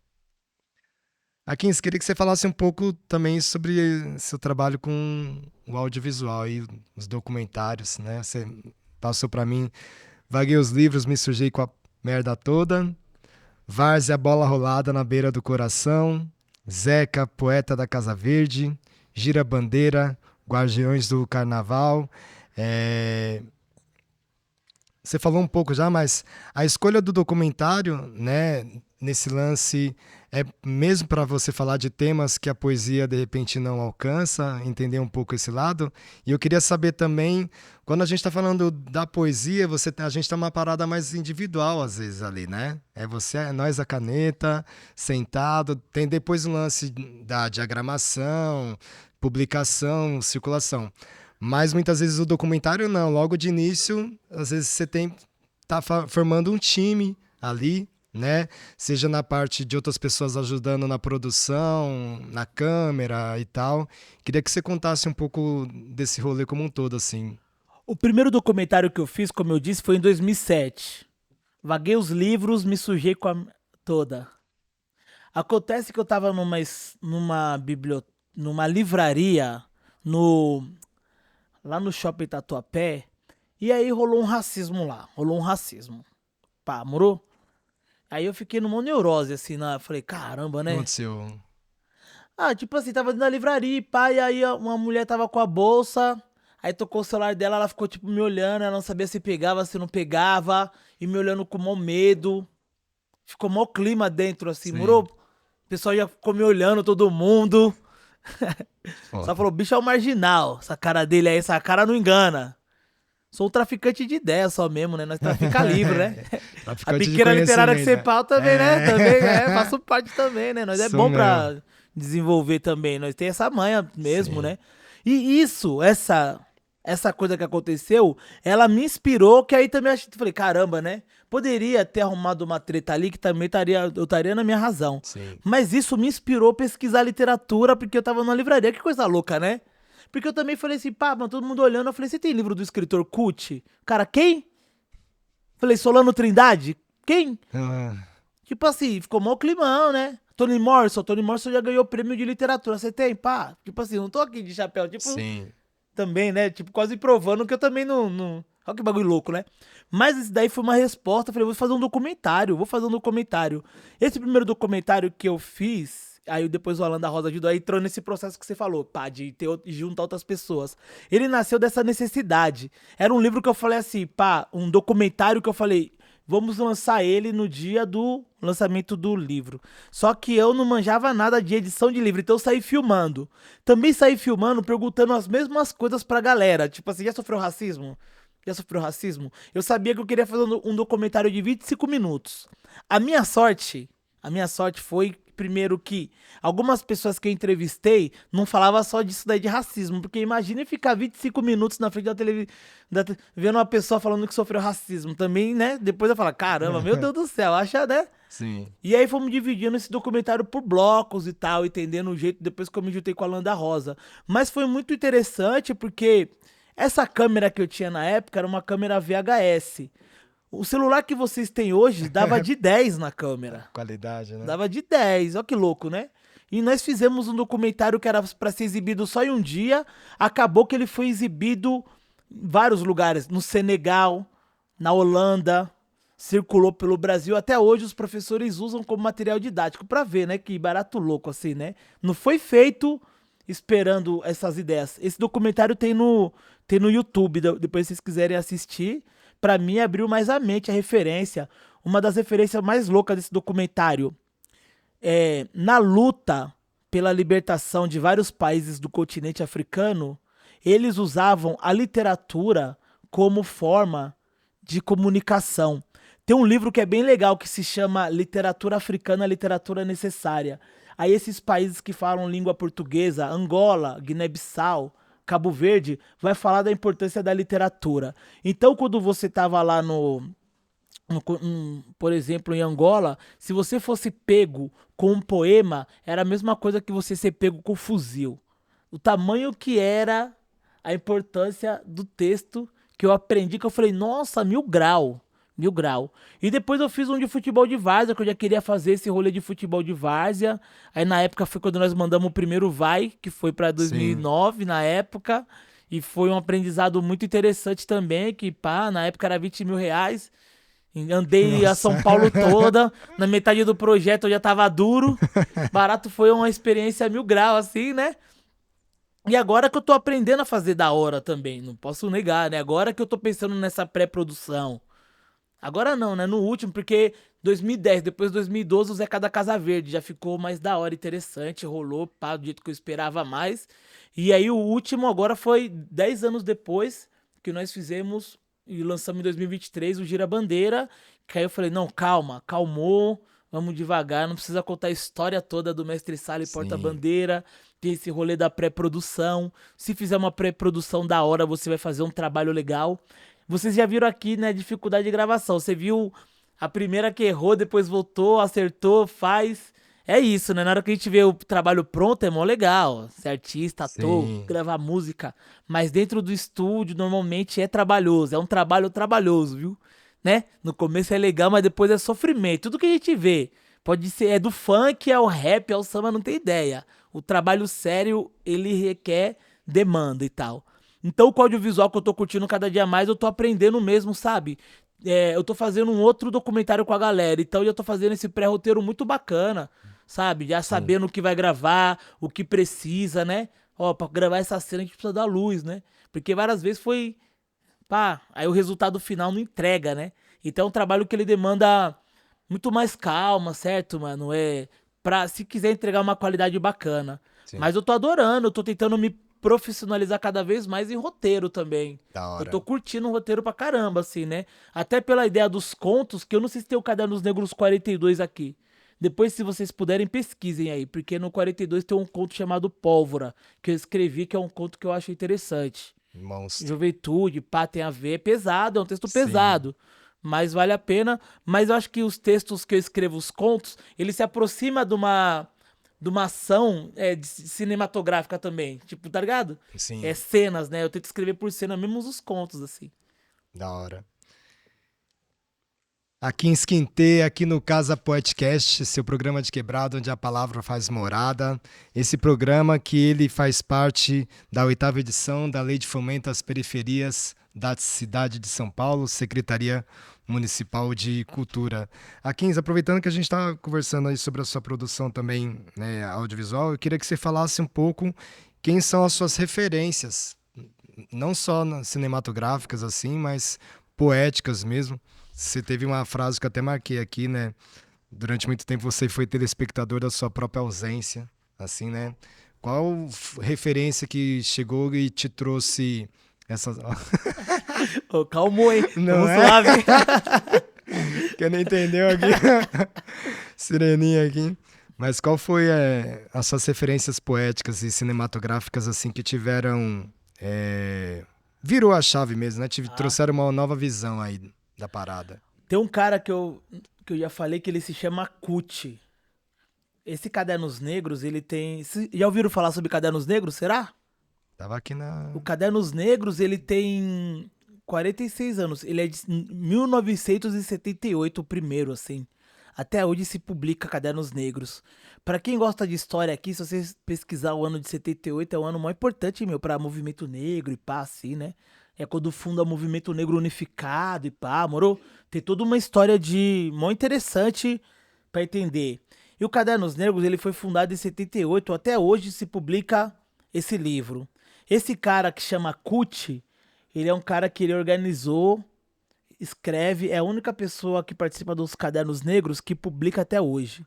A15, queria que você falasse um pouco também sobre seu trabalho com o audiovisual e os documentários, né? Você passou pra mim, vaguei os livros, me sujei com a merda toda, Várzea, bola rolada na beira do coração, Zeca, poeta da Casa Verde, Gira Bandeira, Guardiões do Carnaval. Você falou um pouco já, mas a escolha do documentário, né, nesse lance, é mesmo para você falar de temas que a poesia de repente não alcança, entender um pouco esse lado. E eu queria saber também, quando a gente está falando da poesia, a gente está uma parada mais individual às vezes ali, né? É você, é nós a caneta, sentado. Tem depois o lance da diagramação, publicação, circulação. Mas muitas vezes o documentário não, logo de início, às vezes você tá formando um time ali, né? Seja na parte de outras pessoas ajudando na produção, na câmera e tal. Queria que você contasse um pouco desse rolê como um todo, assim. O primeiro documentário que eu fiz, como eu disse, foi em 2007. Vaguei os livros, me sujei com a toda. Acontece que eu tava numa livraria lá no Shopping Tatuapé, e aí rolou um racismo lá. Pá, morou? Aí eu fiquei numa neurose, assim, falei, caramba, O que né? aconteceu? Ah, tipo assim, tava dentro da livraria, pá, e aí uma mulher tava com a bolsa, aí tocou o celular dela, ela ficou, tipo, me olhando, ela não sabia se pegava, se não pegava, e me olhando com mó medo. Ficou mó clima dentro, assim, moro? Sim. O pessoal já ficou me olhando, todo mundo. Só Foda. falou, bicho é o marginal, essa cara dele aí, essa cara não engana. Sou um traficante de ideias só mesmo, né? Nós trafica livro, né? A Traficante de biqueira literária que você conhecimento. pau também, né? Também, faço parte também, né? Nós é Isso bom mesmo. pra desenvolver também. Nós tem essa manha mesmo, Sim. né? E isso, essa coisa que aconteceu, ela me inspirou, que aí também falei, caramba, né? Poderia ter arrumado uma treta ali que também eu estaria na minha razão. Sim. Mas isso me inspirou a pesquisar literatura, porque eu tava numa livraria. Que coisa louca, né? Porque eu também falei assim, pá, mano, todo mundo olhando. Eu falei, você tem livro do escritor Kut? Cara, quem? Falei, Solano Trindade? Quem? Ah, Tipo assim, ficou mó climão, né? Toni Morrison já ganhou prêmio de literatura. Você tem? Pá. Tipo assim, não tô aqui de chapéu. Tipo, sim. também, né? Tipo, quase provando que eu também não... Olha que bagulho louco, né? Mas isso daí foi uma resposta. Eu falei, vou fazer um documentário. Vou fazer um documentário. Esse primeiro documentário que eu fiz, aí depois o Alan da Rosa ajudou, aí entrou nesse processo que você falou, pá, de juntar outras pessoas. Ele nasceu dessa necessidade. Era um livro que eu falei assim, pá, um documentário que eu falei, vamos lançar ele no dia do lançamento do livro. Só que eu não manjava nada de edição de livro, então eu saí filmando. Também saí filmando, perguntando as mesmas coisas pra galera. Tipo assim, já sofreu racismo? Já sofreu racismo? Eu sabia que eu queria fazer um documentário de 25 minutos. A minha sorte foi, primeiro, que algumas pessoas que eu entrevistei não falavam só disso daí de racismo. Porque imagine ficar 25 minutos na frente da televisão, vendo uma pessoa falando que sofreu racismo. Também, né? Depois eu falo, caramba, meu Deus do céu, acha, né? Sim. E aí fomos dividindo esse documentário por blocos e tal, entendendo o jeito depois que eu me juntei com a Landa Rosa. Mas foi muito interessante porque essa câmera que eu tinha na época era uma câmera VHS. O celular que vocês têm hoje dava de 10 na câmera. Qualidade, né? Dava de 10, olha que louco, né? E nós fizemos um documentário que era pra ser exibido só em um dia. Acabou que ele foi exibido em vários lugares, no Senegal, na Holanda, circulou pelo Brasil. Até hoje os professores usam como material didático pra ver, né? Que barato louco assim, né? Não foi feito esperando essas ideias. Esse documentário tem no YouTube, depois se vocês quiserem assistir. Pra mim abriu mais a mente a referência. Uma das referências mais loucas desse documentário na luta pela libertação de vários países do continente africano, eles usavam a literatura como forma de comunicação. Tem um livro que é bem legal que se chama Literatura Africana, Literatura Necessária. Aí esses países que falam língua portuguesa, Angola, Guiné-Bissau, Cabo Verde, vai falar da importância da literatura. Então, quando você tava lá por exemplo, em Angola, se você fosse pego com um poema, era a mesma coisa que você ser pego com um fuzil. O tamanho que era a importância do texto que eu aprendi, que eu falei, nossa, 1000 grau. 1000 grau. E depois eu fiz um de futebol de várzea, que eu já queria fazer esse rolê de futebol de várzea. Aí na época foi quando nós mandamos o primeiro Vai, que foi pra Sim. 2009, na época. E foi um aprendizado muito interessante também, que pá, na época era 20 mil reais. Andei a Nossa. São Paulo toda, na metade do projeto eu já tava duro. Barato foi uma experiência 1000 grau, assim, né? E agora que eu tô aprendendo a fazer da hora também, não posso negar, né? Agora que eu tô pensando nessa pré-produção. Agora não, né? No último, porque 2010, depois de 2012, o Zeca da Casa Verde já ficou mais da hora, interessante, rolou, pá, do jeito que eu esperava mais. E aí o último agora foi 10 anos depois que nós fizemos e lançamos em 2023 o Gira Bandeira, que aí eu falei, não, calma, calmou, vamos devagar, não precisa contar a história toda do Mestre Sala e Porta Sim. Bandeira, tem esse rolê da pré-produção. Se fizer uma pré-produção da hora, você vai fazer um trabalho legal. Vocês já viram aqui, né, dificuldade de gravação. Você viu a primeira que errou, depois voltou, acertou, faz. É isso, né? Na hora que a gente vê o trabalho pronto, é mó legal. Ser artista, ator, Sim. gravar música. Mas dentro do estúdio, normalmente é trabalhoso. É um trabalho trabalhoso, viu? Né? No começo é legal, mas depois é sofrimento. Tudo que a gente vê. Pode ser, é do funk, é o rap, é o samba, não tem ideia. O trabalho sério, ele requer demanda e tal. Então o audiovisual que eu tô curtindo cada dia mais, eu tô aprendendo mesmo, sabe? eu tô fazendo um outro documentário com a galera, então eu tô fazendo esse pré-roteiro muito bacana, sabe? Já sabendo o que vai gravar, o que precisa, né? Ó, pra gravar essa cena a gente precisa da luz, né? Porque várias vezes foi, pá, aí o resultado final não entrega, né? Então é um trabalho que ele demanda muito mais calma, certo, mano? Se quiser entregar uma qualidade bacana. Sim. Mas eu tô adorando, eu tô tentando me profissionalizar cada vez mais em roteiro também. Da Eu hora. tô curtindo o roteiro pra caramba, assim, né? Até pela ideia dos contos, que eu não sei se tem o Cadernos Negros 42 aqui. Depois, se vocês puderem, pesquisem aí, porque no 42 tem um conto chamado Pólvora, que eu escrevi, que é um conto que eu acho interessante. Monstro. Juventude, pá, tem a ver, é pesado, é um texto Sim. pesado, mas vale a pena. Mas eu acho que os textos que eu escrevo, os contos, ele se aproxima de uma ação cinematográfica também, tipo, tá ligado? Sim. É cenas, né? Eu tento escrever por cena, mesmo os contos, assim. Da hora. Aqui em Esquintê, aqui no Casa Poetcast, seu programa de quebrado, onde a palavra faz morada. Esse programa que ele faz parte da 8ª edição da Lei de Fomento às Periferias da cidade de São Paulo, Secretaria Municipal de Cultura. Aquins, aproveitando que a gente está conversando aí sobre a sua produção também, né, audiovisual, eu queria que você falasse um pouco quem são as suas referências, não só cinematográficas assim, mas poéticas mesmo. Você teve uma frase que eu até marquei aqui, né? Durante muito tempo você foi telespectador da sua própria ausência, assim, né? Qual referência que chegou e te trouxe essa... Ô, calmou, hein? Não Vamos é? suave. Quem não entendeu aqui? Sireninha aqui. Mas qual foi as suas referências poéticas e cinematográficas, assim, que tiveram... virou a chave mesmo, né? Trouxeram uma nova visão aí da parada. Tem um cara que eu já falei que ele se chama Kuti. Esse Cadernos Negros, ele tem... Já ouviram falar sobre Cadernos Negros, será? Tava aqui na... O Cadernos Negros, ele tem 46 anos. Ele é de 1978, o primeiro, assim. Até hoje se publica Cadernos Negros. Pra quem gosta de história aqui, se você pesquisar o ano de 78, é um ano mais importante, meu, pra movimento negro e pá, assim, né? É quando funda o movimento negro unificado e pá, moro? Tem toda uma história mó interessante pra entender. E o Cadernos Negros, ele foi fundado em 78, até hoje se publica esse livro. Esse cara que chama Kuti, ele é um cara que ele organizou, escreve, é a única pessoa que participa dos Cadernos Negros que publica até hoje.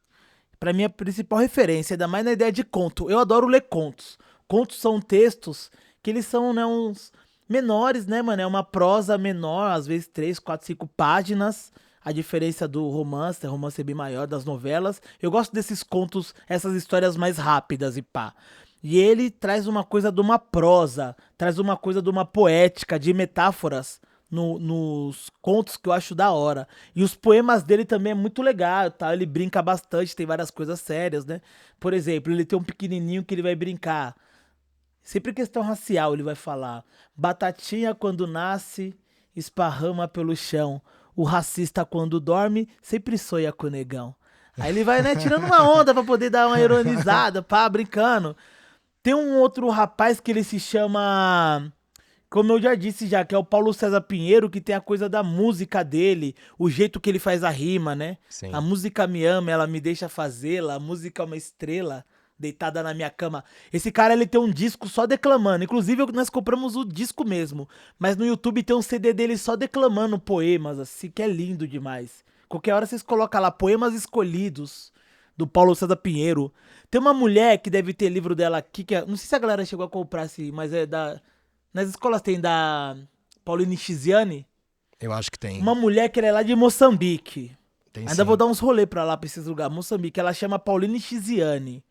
Pra mim, a principal referência, ainda mais na ideia de conto. Eu adoro ler contos. Contos são textos que eles são, né, uns menores, né, mano? É uma prosa menor, às vezes 3, 4, 5 páginas. A diferença do romance é bem maior, das novelas. Eu gosto desses contos, essas histórias mais rápidas e pá. E ele traz uma coisa de uma prosa, traz uma coisa de uma poética, de metáforas nos contos que eu acho da hora. E os poemas dele também é muito legal, tá? Ele brinca bastante, tem várias coisas sérias, né? Por exemplo, ele tem um pequenininho que ele vai brincar. Sempre questão racial, ele vai falar. Batatinha quando nasce, esparrama pelo chão. O racista quando dorme, sempre sonha com o negão. Aí ele vai, né, tirando uma onda pra poder dar uma ironizada, pá, brincando. Tem um outro rapaz que ele se chama, como eu já disse já, que é o Paulo César Pinheiro, que tem a coisa da música dele, o jeito que ele faz a rima, né? Sim. A música me ama, ela me deixa fazê-la, a música é uma estrela deitada na minha cama. Esse cara, ele tem um disco só declamando, inclusive nós compramos o disco mesmo, mas no YouTube tem um CD dele só declamando poemas, assim, que é lindo demais. Qualquer hora vocês colocam lá, Poemas Escolhidos, do Paulo César Pinheiro. Tem uma mulher que deve ter livro dela aqui, não sei se a galera chegou a comprar, assim, mas nas escolas tem da Pauline Chiziane. Eu acho que tem. Uma mulher que ela é lá de Moçambique. Tem Ainda sim. vou dar uns rolê pra lá, pra esses lugares. Moçambique, ela chama Pauline Chiziane.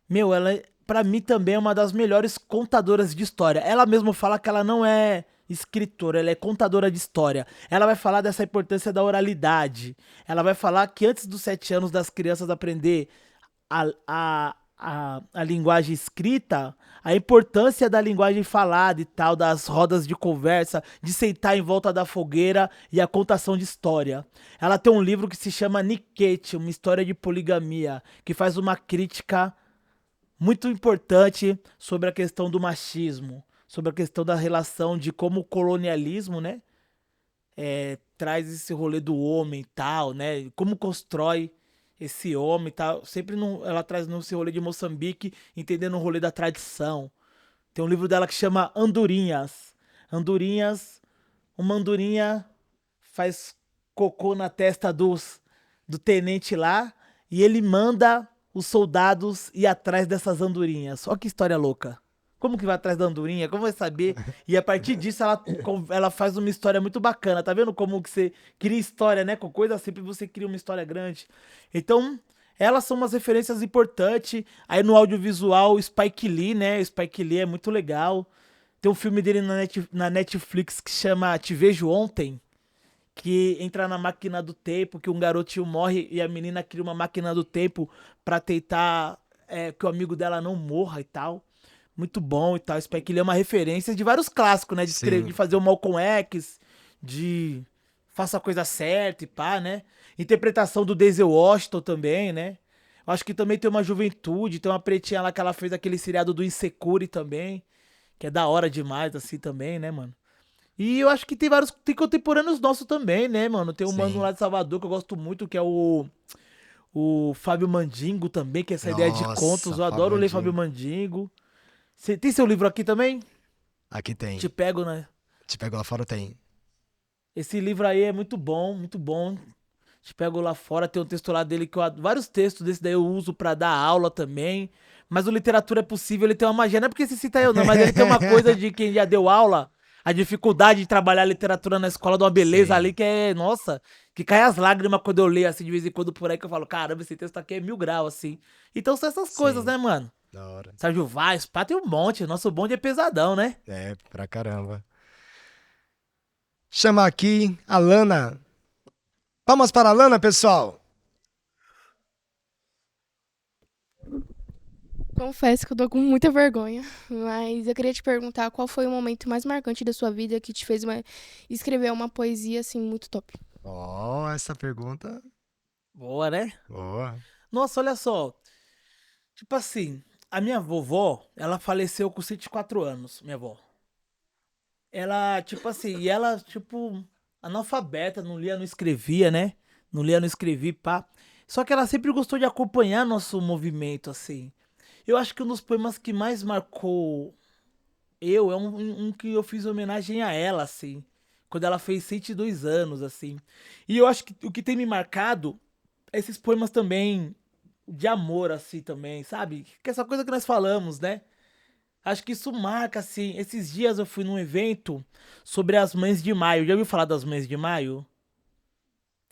Meu, ela, pra mim, também é uma das melhores contadoras de história. Ela mesma fala que ela não é escritora, ela é contadora de história. Ela vai falar dessa importância da oralidade. Ela vai falar que antes dos 7 anos das crianças aprender a linguagem escrita, a importância da linguagem falada e tal, das rodas de conversa, de sentar em volta da fogueira e a contação de história. Ela tem um livro que se chama Niket, uma história de poligamia, que faz uma crítica muito importante sobre a questão do machismo, sobre a questão da relação de como o colonialismo, né, traz esse rolê do homem e tal, né? Como constrói esse homem e tal. Sempre ela traz nesse rolê de Moçambique, entendendo o rolê da tradição. Tem um livro dela que chama Andorinhas. Andorinhas, uma andorinha faz cocô na testa do tenente lá e ele manda os soldados ir atrás dessas andorinhas. Olha que história louca. Como que vai atrás da andorinha? Como vai saber? E a partir disso ela faz uma história muito bacana. Tá vendo como que você cria história, né? Com coisa simples você cria uma história grande. Então, elas são umas referências importantes. Aí no audiovisual, Spike Lee, né? Spike Lee é muito legal. Tem um filme dele na Netflix que chama Te Vejo Ontem, que entra na máquina do tempo, que um garotinho morre e a menina cria uma máquina do tempo pra tentar que o amigo dela não morra e tal. Muito bom e tal. Spike Lee é uma referência de vários clássicos, né? De escrever, Sim. de fazer o Malcolm X, de Faça a Coisa Certa e pá, né? Interpretação do Denzel Washington também, né? Eu acho que também tem uma juventude, tem uma pretinha lá que ela fez aquele seriado do Insecure também, que é da hora demais, assim, também, né, mano? E eu acho que tem contemporâneos nossos também, né, mano? Tem um mano Sim. lá de Salvador que eu gosto muito, que é o Fábio Mandingo também, que é essa ideia de contos. Nossa, Eu adoro ler Fábio Fabandinho. Mandingo. Você tem seu livro aqui também? Aqui tem. Te pego, né? Te pego lá fora, tem. Esse livro aí é muito bom, muito bom. Te pego lá fora, tem um texto lá dele que vários textos desse daí eu uso pra dar aula também. Mas o Literatura é Possível, ele tem uma magia, não é porque se cita eu não, mas ele tem uma coisa de quem já deu aula, a dificuldade de trabalhar literatura na escola de uma beleza Sim. ali que é, nossa, que cai as lágrimas quando eu leio assim de vez em quando por aí que eu falo, caramba, esse texto aqui é 1000 graus, assim. Então são essas coisas, Sim. né, mano? Da hora. Sérgio Vaz, pá, tem um monte, nosso bonde é pesadão, né? É, pra caramba. Chama aqui a Lana. Palmas para a Lana, pessoal. Confesso que eu tô com muita vergonha, mas eu queria te perguntar qual foi o momento mais marcante da sua vida que te fez escrever uma poesia assim muito top. Ó, essa pergunta. Boa, né? Boa. Nossa, olha só. Tipo assim, a minha vovó, ela faleceu com 104 anos, minha avó. Ela, tipo assim, e ela, tipo, analfabeta, não lia, não escrevia, né? Não lia, não escrevia, pá. Só que ela sempre gostou de acompanhar nosso movimento, assim. Eu acho que um dos poemas que mais marcou é um que eu fiz homenagem a ela, assim. Quando ela fez 102 anos, assim. E eu acho que o que tem me marcado é esses poemas também de amor, assim, também, sabe? Que é essa coisa que nós falamos, né? Acho que isso marca, assim. Esses dias eu fui num evento sobre as Mães de Maio. Já ouviu falar das Mães de Maio?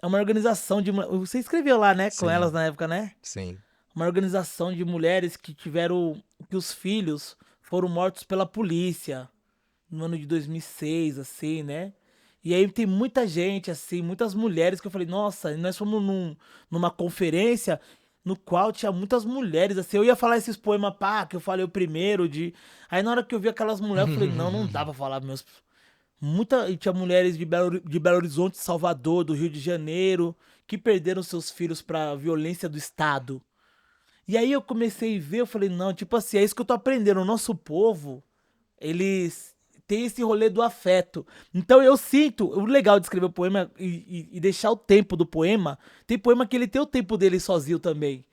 É uma organização de. Você escreveu lá, né? Com elas Sim, na época, né? sim. Uma organização de mulheres que tiveram. Que os filhos foram mortos pela polícia no ano de 2006, assim, né? E aí tem muita gente, assim, muitas mulheres que eu falei, nossa, nós fomos numa conferência no qual tinha muitas mulheres, assim, eu ia falar esses poemas, pá, que eu falei o primeiro de... Aí na hora que eu vi aquelas mulheres, eu falei, não, não dá pra falar meus... E tinha mulheres de Belo Horizonte, Salvador, do Rio de Janeiro, que perderam seus filhos pra violência do Estado. E aí eu comecei a ver, eu falei, não, tipo assim, é isso que eu tô aprendendo, o nosso povo eles têm esse rolê do afeto. Então eu sinto, o legal de escrever o poema e deixar o tempo do poema, tem poema que ele tem o tempo dele sozinho também.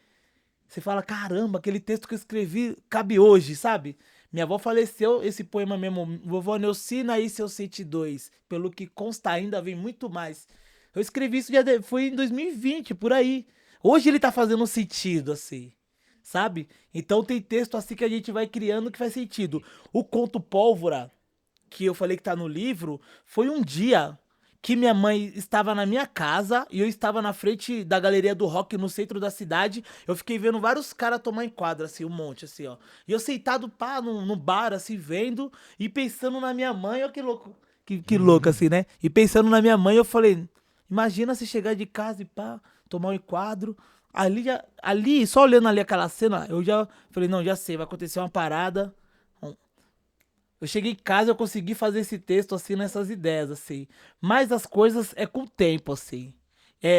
Você fala, caramba, aquele texto que eu escrevi cabe hoje, sabe? Minha avó faleceu, esse poema mesmo, vovó Neucina aí seus 102, pelo que consta ainda vem muito mais. Eu escrevi isso foi em 2020, por aí. Hoje ele tá fazendo sentido, assim, sabe? Então tem texto assim que a gente vai criando que faz sentido. O conto Pólvora, que eu falei que tá no livro, foi um dia que minha mãe estava na minha casa e eu estava na frente da galeria do rock no centro da cidade. Eu fiquei vendo vários caras tomar enquadro, assim, um monte, assim, ó. E eu sentado, pá, no bar, assim, vendo e pensando na minha mãe, ó, que louco. Que louco, assim, né? E pensando na minha mãe, eu falei, imagina se chegar de casa e pá, tomar um enquadro. Ali, só olhando ali aquela cena, eu já falei, não, já sei, vai acontecer uma parada. Eu cheguei em casa e eu consegui fazer esse texto, assim, nessas ideias, assim. Mas as coisas é com o tempo, assim.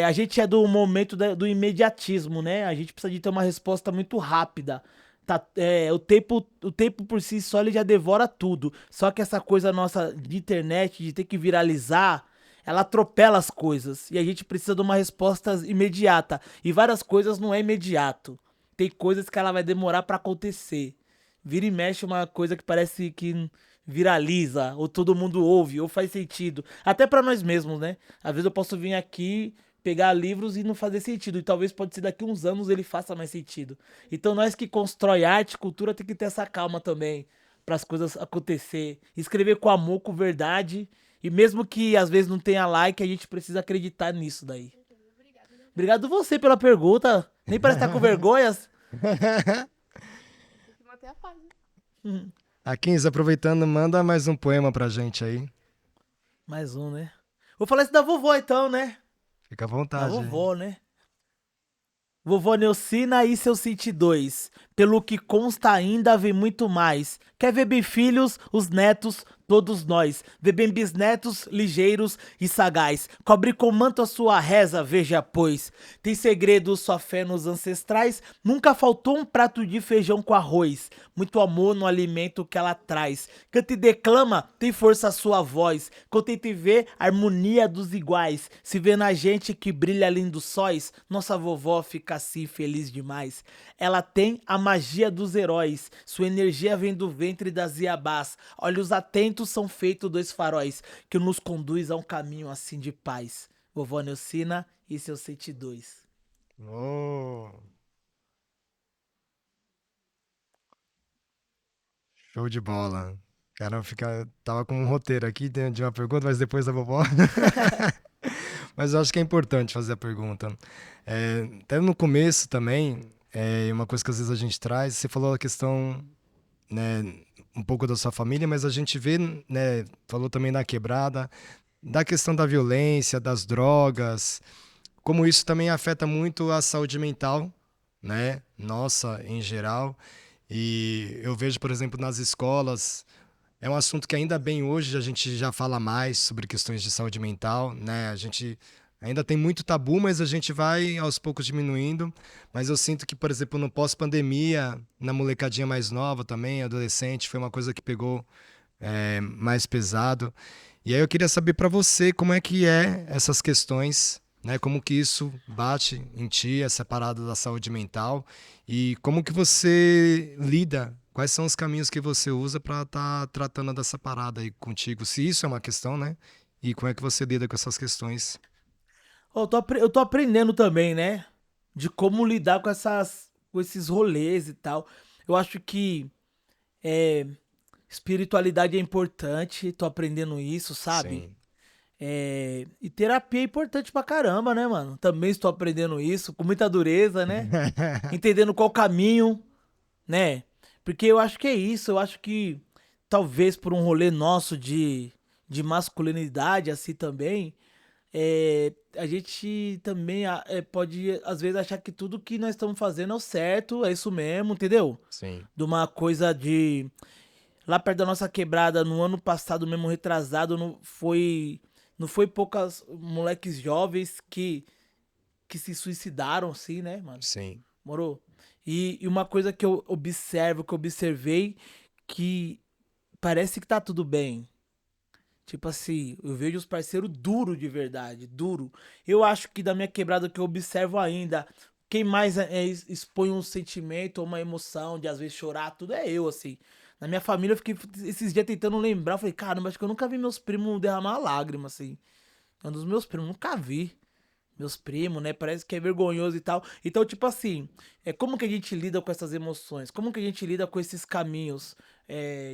A gente é do momento do imediatismo, né? A gente precisa de ter uma resposta muito rápida. Tá, o tempo por si só ele já devora tudo. Só que essa coisa nossa de internet, de ter que viralizar, ela atropela as coisas e a gente precisa de uma resposta imediata. E várias coisas não é imediato. Tem coisas que ela vai demorar pra acontecer. Vira e mexe uma coisa que parece que viraliza, ou todo mundo ouve, ou faz sentido. Até pra nós mesmos, né? Às vezes eu posso vir aqui, pegar livros e não fazer sentido. E talvez pode ser daqui uns anos ele faça mais sentido. Então nós que constrói arte, cultura, tem que ter essa calma também para as coisas acontecer. Escrever com amor, com verdade. E mesmo que às vezes não tenha like, a gente precisa acreditar nisso daí. Obrigado você pela pergunta. Nem parece estar com vergonhas. Manter a paz. A 15, aproveitando, manda mais um poema pra gente aí. Mais um, né? Vou falar isso da vovó então, né? Fica à Da vontade. vovó, né? Vovó Neucina e seus 102. Pelo que consta ainda vem muito mais. Quer ver bem filhos, os netos, todos nós. Ver bem bisnetos, ligeiros e sagaz. Cobre com manto a sua reza, veja pois. Tem segredo sua fé nos ancestrais. Nunca faltou um prato de feijão com arroz. Muito amor no alimento que ela traz. Canta e declama, tem força a sua voz. Contente em ver a harmonia dos iguais. Se vê na gente que brilha lindo sóis, nossa vovó fica assim feliz demais. Ela tem a magia dos heróis. Sua energia vem do ventre das iabás. Olhos atentos são feitos dois faróis que nos conduz a um caminho assim de paz. Vovó Neucina e seus 102. Oh. Show de bola. Cara, tava com um roteiro aqui de uma pergunta, mas depois da vovó. Mas eu acho que é importante fazer a pergunta. Até no começo também, uma coisa que às vezes a gente traz, você falou a questão, né, um pouco da sua família, mas a gente vê, né, falou também da quebrada, da questão da violência, das drogas, como isso também afeta muito a saúde mental, né, nossa, em geral. E eu vejo, por exemplo, nas escolas, é um assunto que ainda bem hoje a gente já fala mais sobre questões de saúde mental, né? A gente ainda tem muito tabu, mas a gente vai aos poucos diminuindo. Mas eu sinto que, por exemplo, no pós-pandemia, na molecadinha mais nova também, adolescente, foi uma coisa que pegou mais pesado. E aí eu queria saber para você como é que essas questões, né? Como que isso bate em ti, essa parada da saúde mental, e como que você lida. Quais são os caminhos que você usa para estar tratando dessa parada aí contigo? Se isso é uma questão, né? E como é que você lida com essas questões? Ó, eu tô aprendendo também, né? De como lidar com esses rolês e tal. Eu acho que é, espiritualidade é importante, tô aprendendo isso, sabe? Sim. E terapia é importante pra caramba, né, mano? Também estou aprendendo isso, com muita dureza, né? Entendendo qual caminho, né? Porque eu acho que é isso, eu acho que talvez por um rolê nosso de masculinidade, assim também, a gente também pode, às vezes, achar que tudo que nós estamos fazendo é o certo, é isso mesmo, entendeu? Sim. De uma coisa de. Lá perto da nossa quebrada, no ano passado mesmo, retrasado, não foi poucas moleques jovens que se suicidaram, assim, né, mano? Sim. Morou? E uma coisa que eu observo, que eu observei, que parece que tá tudo bem. Tipo assim, eu vejo os parceiros duro de verdade, duro. Eu acho que da minha quebrada que eu observo ainda, quem mais expõe um sentimento ou uma emoção de às vezes chorar, tudo é eu, assim. Na minha família eu fiquei esses dias tentando lembrar, eu falei, caramba, acho que eu nunca vi meus primos derramar lágrima, assim. Um dos meus primos, nunca vi. Meus primos, né? Parece que é vergonhoso e tal. Então, tipo assim, como que a gente lida com essas emoções? Como que a gente lida com esses caminhos?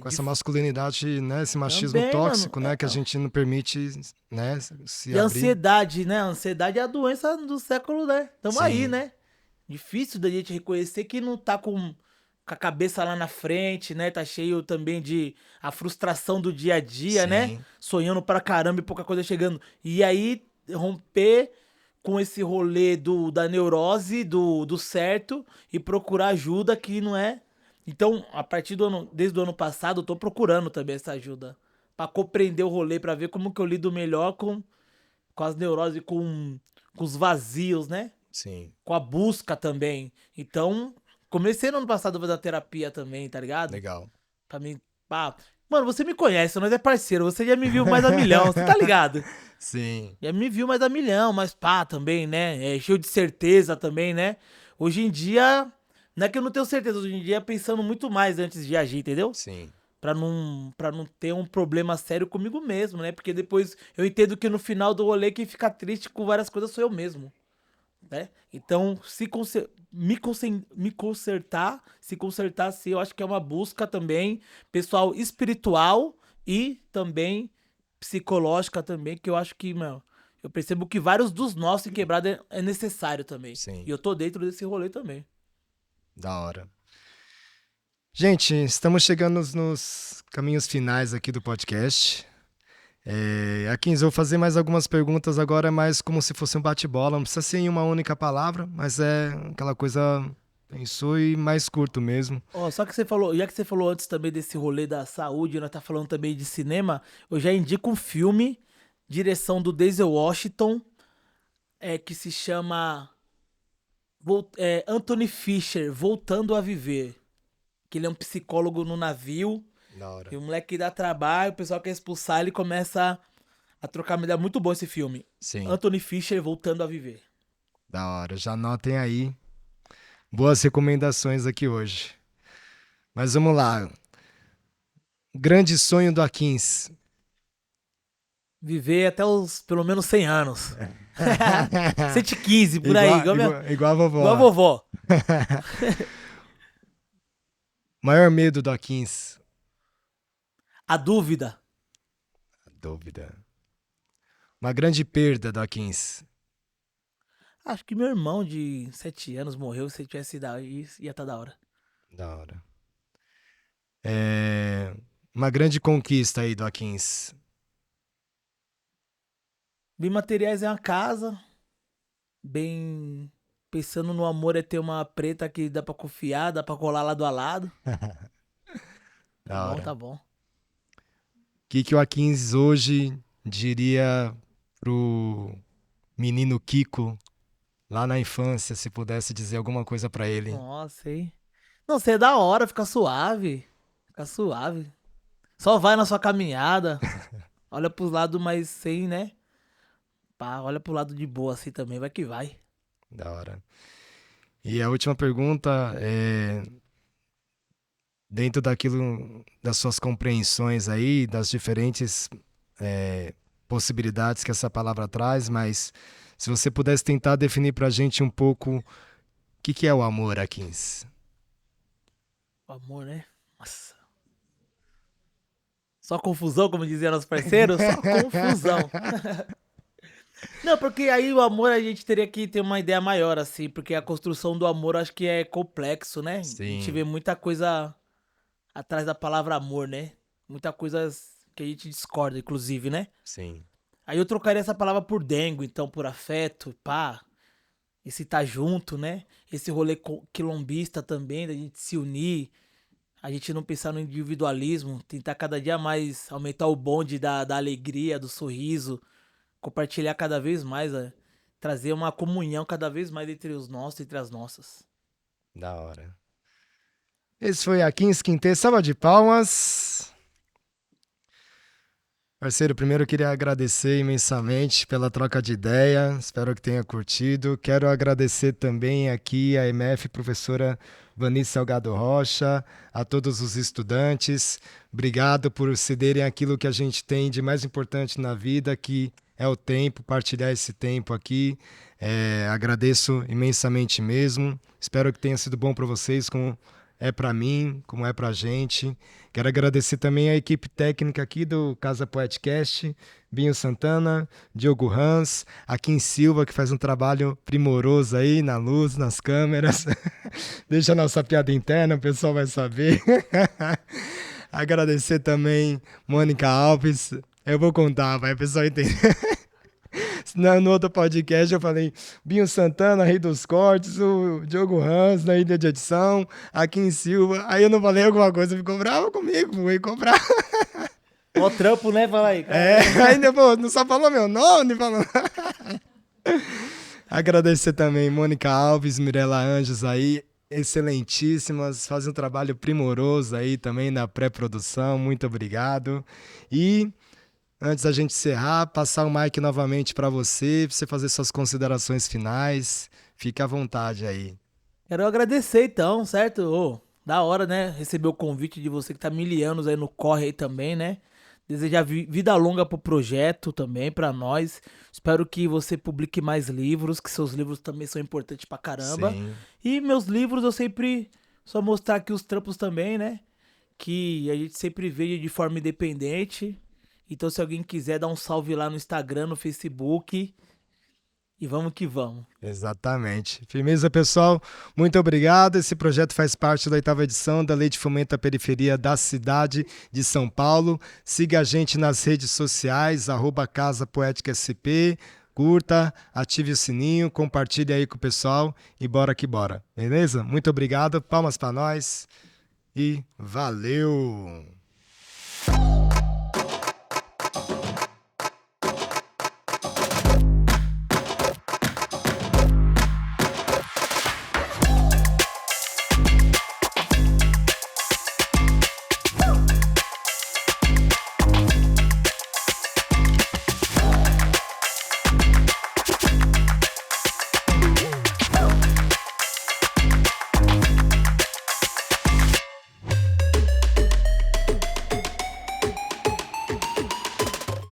Com essa masculinidade, né? Esse machismo Também, mano. tóxico, né? Que a gente não permite, né? Se E a abrir. ansiedade, né? A ansiedade é a doença do século, né? Tamo aí, Sim. né? Difícil da gente reconhecer que não tá com a cabeça lá na frente, né? Tá cheio também de a frustração do dia a dia, né? Sim. Sonhando pra caramba e pouca coisa chegando. E aí, romper com esse rolê da neurose, do certo, e procurar ajuda que não é. Então, desde o ano passado, eu tô procurando também essa ajuda. Pra compreender o rolê, pra ver como que eu lido melhor com as neuroses, com os vazios, né? Sim. Com a busca também. Então, comecei no ano passado a fazer terapia também, tá ligado? Legal. Pra mim, pá, Mano, você me conhece, nós é parceiro, você já me viu mais a milhão, você tá ligado? Sim. Já me viu mais a milhão, mas pá, também, né? É cheio de certeza também, né? Hoje em dia, não é que eu não tenho certeza, hoje em dia pensando muito mais antes de agir, entendeu? Sim. Pra não ter um problema sério comigo mesmo, né? Porque depois eu entendo que no final do rolê quem fica triste com várias coisas sou eu mesmo, né? Então, me consertar, se consertar, sim, eu acho que é uma busca também, pessoal, espiritual e também psicológica também, que eu acho que, meu, eu percebo que vários dos nossos em quebrada é necessário também. Sim. E eu tô dentro desse rolê também. Da hora. Gente, estamos chegando nos caminhos finais aqui do podcast. Akins, eu vou fazer mais algumas perguntas agora, mais como se fosse um bate-bola. Não precisa ser em uma única palavra, mas é aquela coisa pensou e mais curto mesmo. Ó, só que você falou, já que você falou antes também desse rolê da saúde, nós tá falando também de cinema, eu já indico um filme, direção do Denzel Washington, que se chama Anthony Fisher, Voltando a Viver. Que ele é um psicólogo no navio, Da hora. e o moleque dá trabalho, o pessoal quer expulsar, ele começa a trocar uma ideia. Muito bom esse filme. Sim. Anthony Fisher, Voltando a Viver. Da hora. Já anotem aí. Boas recomendações aqui hoje. Mas vamos lá. Grande sonho do Akins. Viver até os, pelo menos, 100 anos. 115, por aí. Igual a vovó. Igual a vovó. Maior medo do Akins. A dúvida. Dúvida. Uma grande perda do Akins. Acho que meu irmão de 7 anos morreu. Se ele tivesse dado isso, ia estar da hora. Da hora. Uma grande conquista aí do Akins. Bem materiais é uma casa. Bem pensando no amor é ter uma preta que dá pra confiar, dá pra colar lado a lado. Da hora. Tá bom. O que o Akins hoje diria pro menino Kiko lá na infância, se pudesse dizer alguma coisa pra ele? Nossa, hein? Não, você é da hora, fica suave. Fica suave. Só vai na sua caminhada. Olha pros lados, mas sem, né? Pá, olha pro lado de boa assim também, vai que vai. Da hora. E a última pergunta é... Dentro daquilo, das suas compreensões aí, das diferentes possibilidades que essa palavra traz, mas se você pudesse tentar definir pra gente um pouco o que é o amor, Akins? O amor, né? Nossa. Só confusão, como diziam nossos parceiros? Só confusão. Não, porque aí o amor a gente teria que ter uma ideia maior, assim, porque a construção do amor acho que é complexo, né? Sim. A gente vê muita coisa atrás da palavra amor, né? Muita coisa que a gente discorda, inclusive, né? Sim. Aí eu trocaria essa palavra por dengo, então, por afeto, pá. Esse tá junto, né? Esse rolê quilombista também, da gente se unir, a gente não pensar no individualismo, tentar cada dia mais aumentar o bonde da alegria, do sorriso, compartilhar cada vez mais, trazer uma comunhão cada vez mais entre os nossos, entre as nossas. Da hora. Esse foi Akins Quintê, salva de palmas. Parceiro, primeiro eu queria agradecer imensamente pela troca de ideia, espero que tenha curtido. Quero agradecer também aqui a MF, professora Vanice Salgado Rocha, a todos os estudantes. Obrigado por cederem aquilo que a gente tem de mais importante na vida, que é o tempo, partilhar esse tempo aqui. Agradeço imensamente mesmo. Espero que tenha sido bom para vocês, como é para mim, como é para a gente. Quero agradecer também a equipe técnica aqui do Casa Poetcast, Binho Santana, Diogo Hans, Akin Silva, que faz um trabalho primoroso aí na luz, nas câmeras. Deixa a nossa piada interna, o pessoal vai saber. Agradecer também Mônica Alves. Eu vou contar, vai, o pessoal entender. No outro podcast eu falei Binho Santana, Rei dos Cortes, o Diogo Hans na ilha de edição, Akin Silva. Aí eu não falei alguma coisa, ficou bravo comigo, fui cobrar. Ó, trampo, né? Fala aí. Aí depois não só falou meu nome, falou. Agradecer também Mônica Alves, Mirela Anjos aí, excelentíssimas, fazem um trabalho primoroso aí também na pré-produção. Muito obrigado. E antes da gente encerrar, passar o mic novamente para você fazer suas considerações finais. Fique à vontade aí. Quero agradecer então, certo? Ô, da hora, né? Receber o convite de você que tá milianos aí no corre aí também, né? Desejar vida longa pro projeto também, pra nós. Espero que você publique mais livros, que seus livros também são importantes pra caramba. Sim. E meus livros eu sempre só mostrar aqui os trampos também, né? Que a gente sempre vê de forma independente. Então se alguém quiser dar um salve lá no Instagram, no Facebook. E vamos que vamos. Exatamente. Firmeza, pessoal. Muito obrigado. Esse projeto faz parte da 8ª edição da Lei de Fomento à Periferia da cidade de São Paulo. Siga a gente nas redes sociais, @Casa Poética SP. Curta, ative o sininho, compartilhe aí com o pessoal e bora que bora. Beleza? Muito obrigado. Palmas para nós e valeu!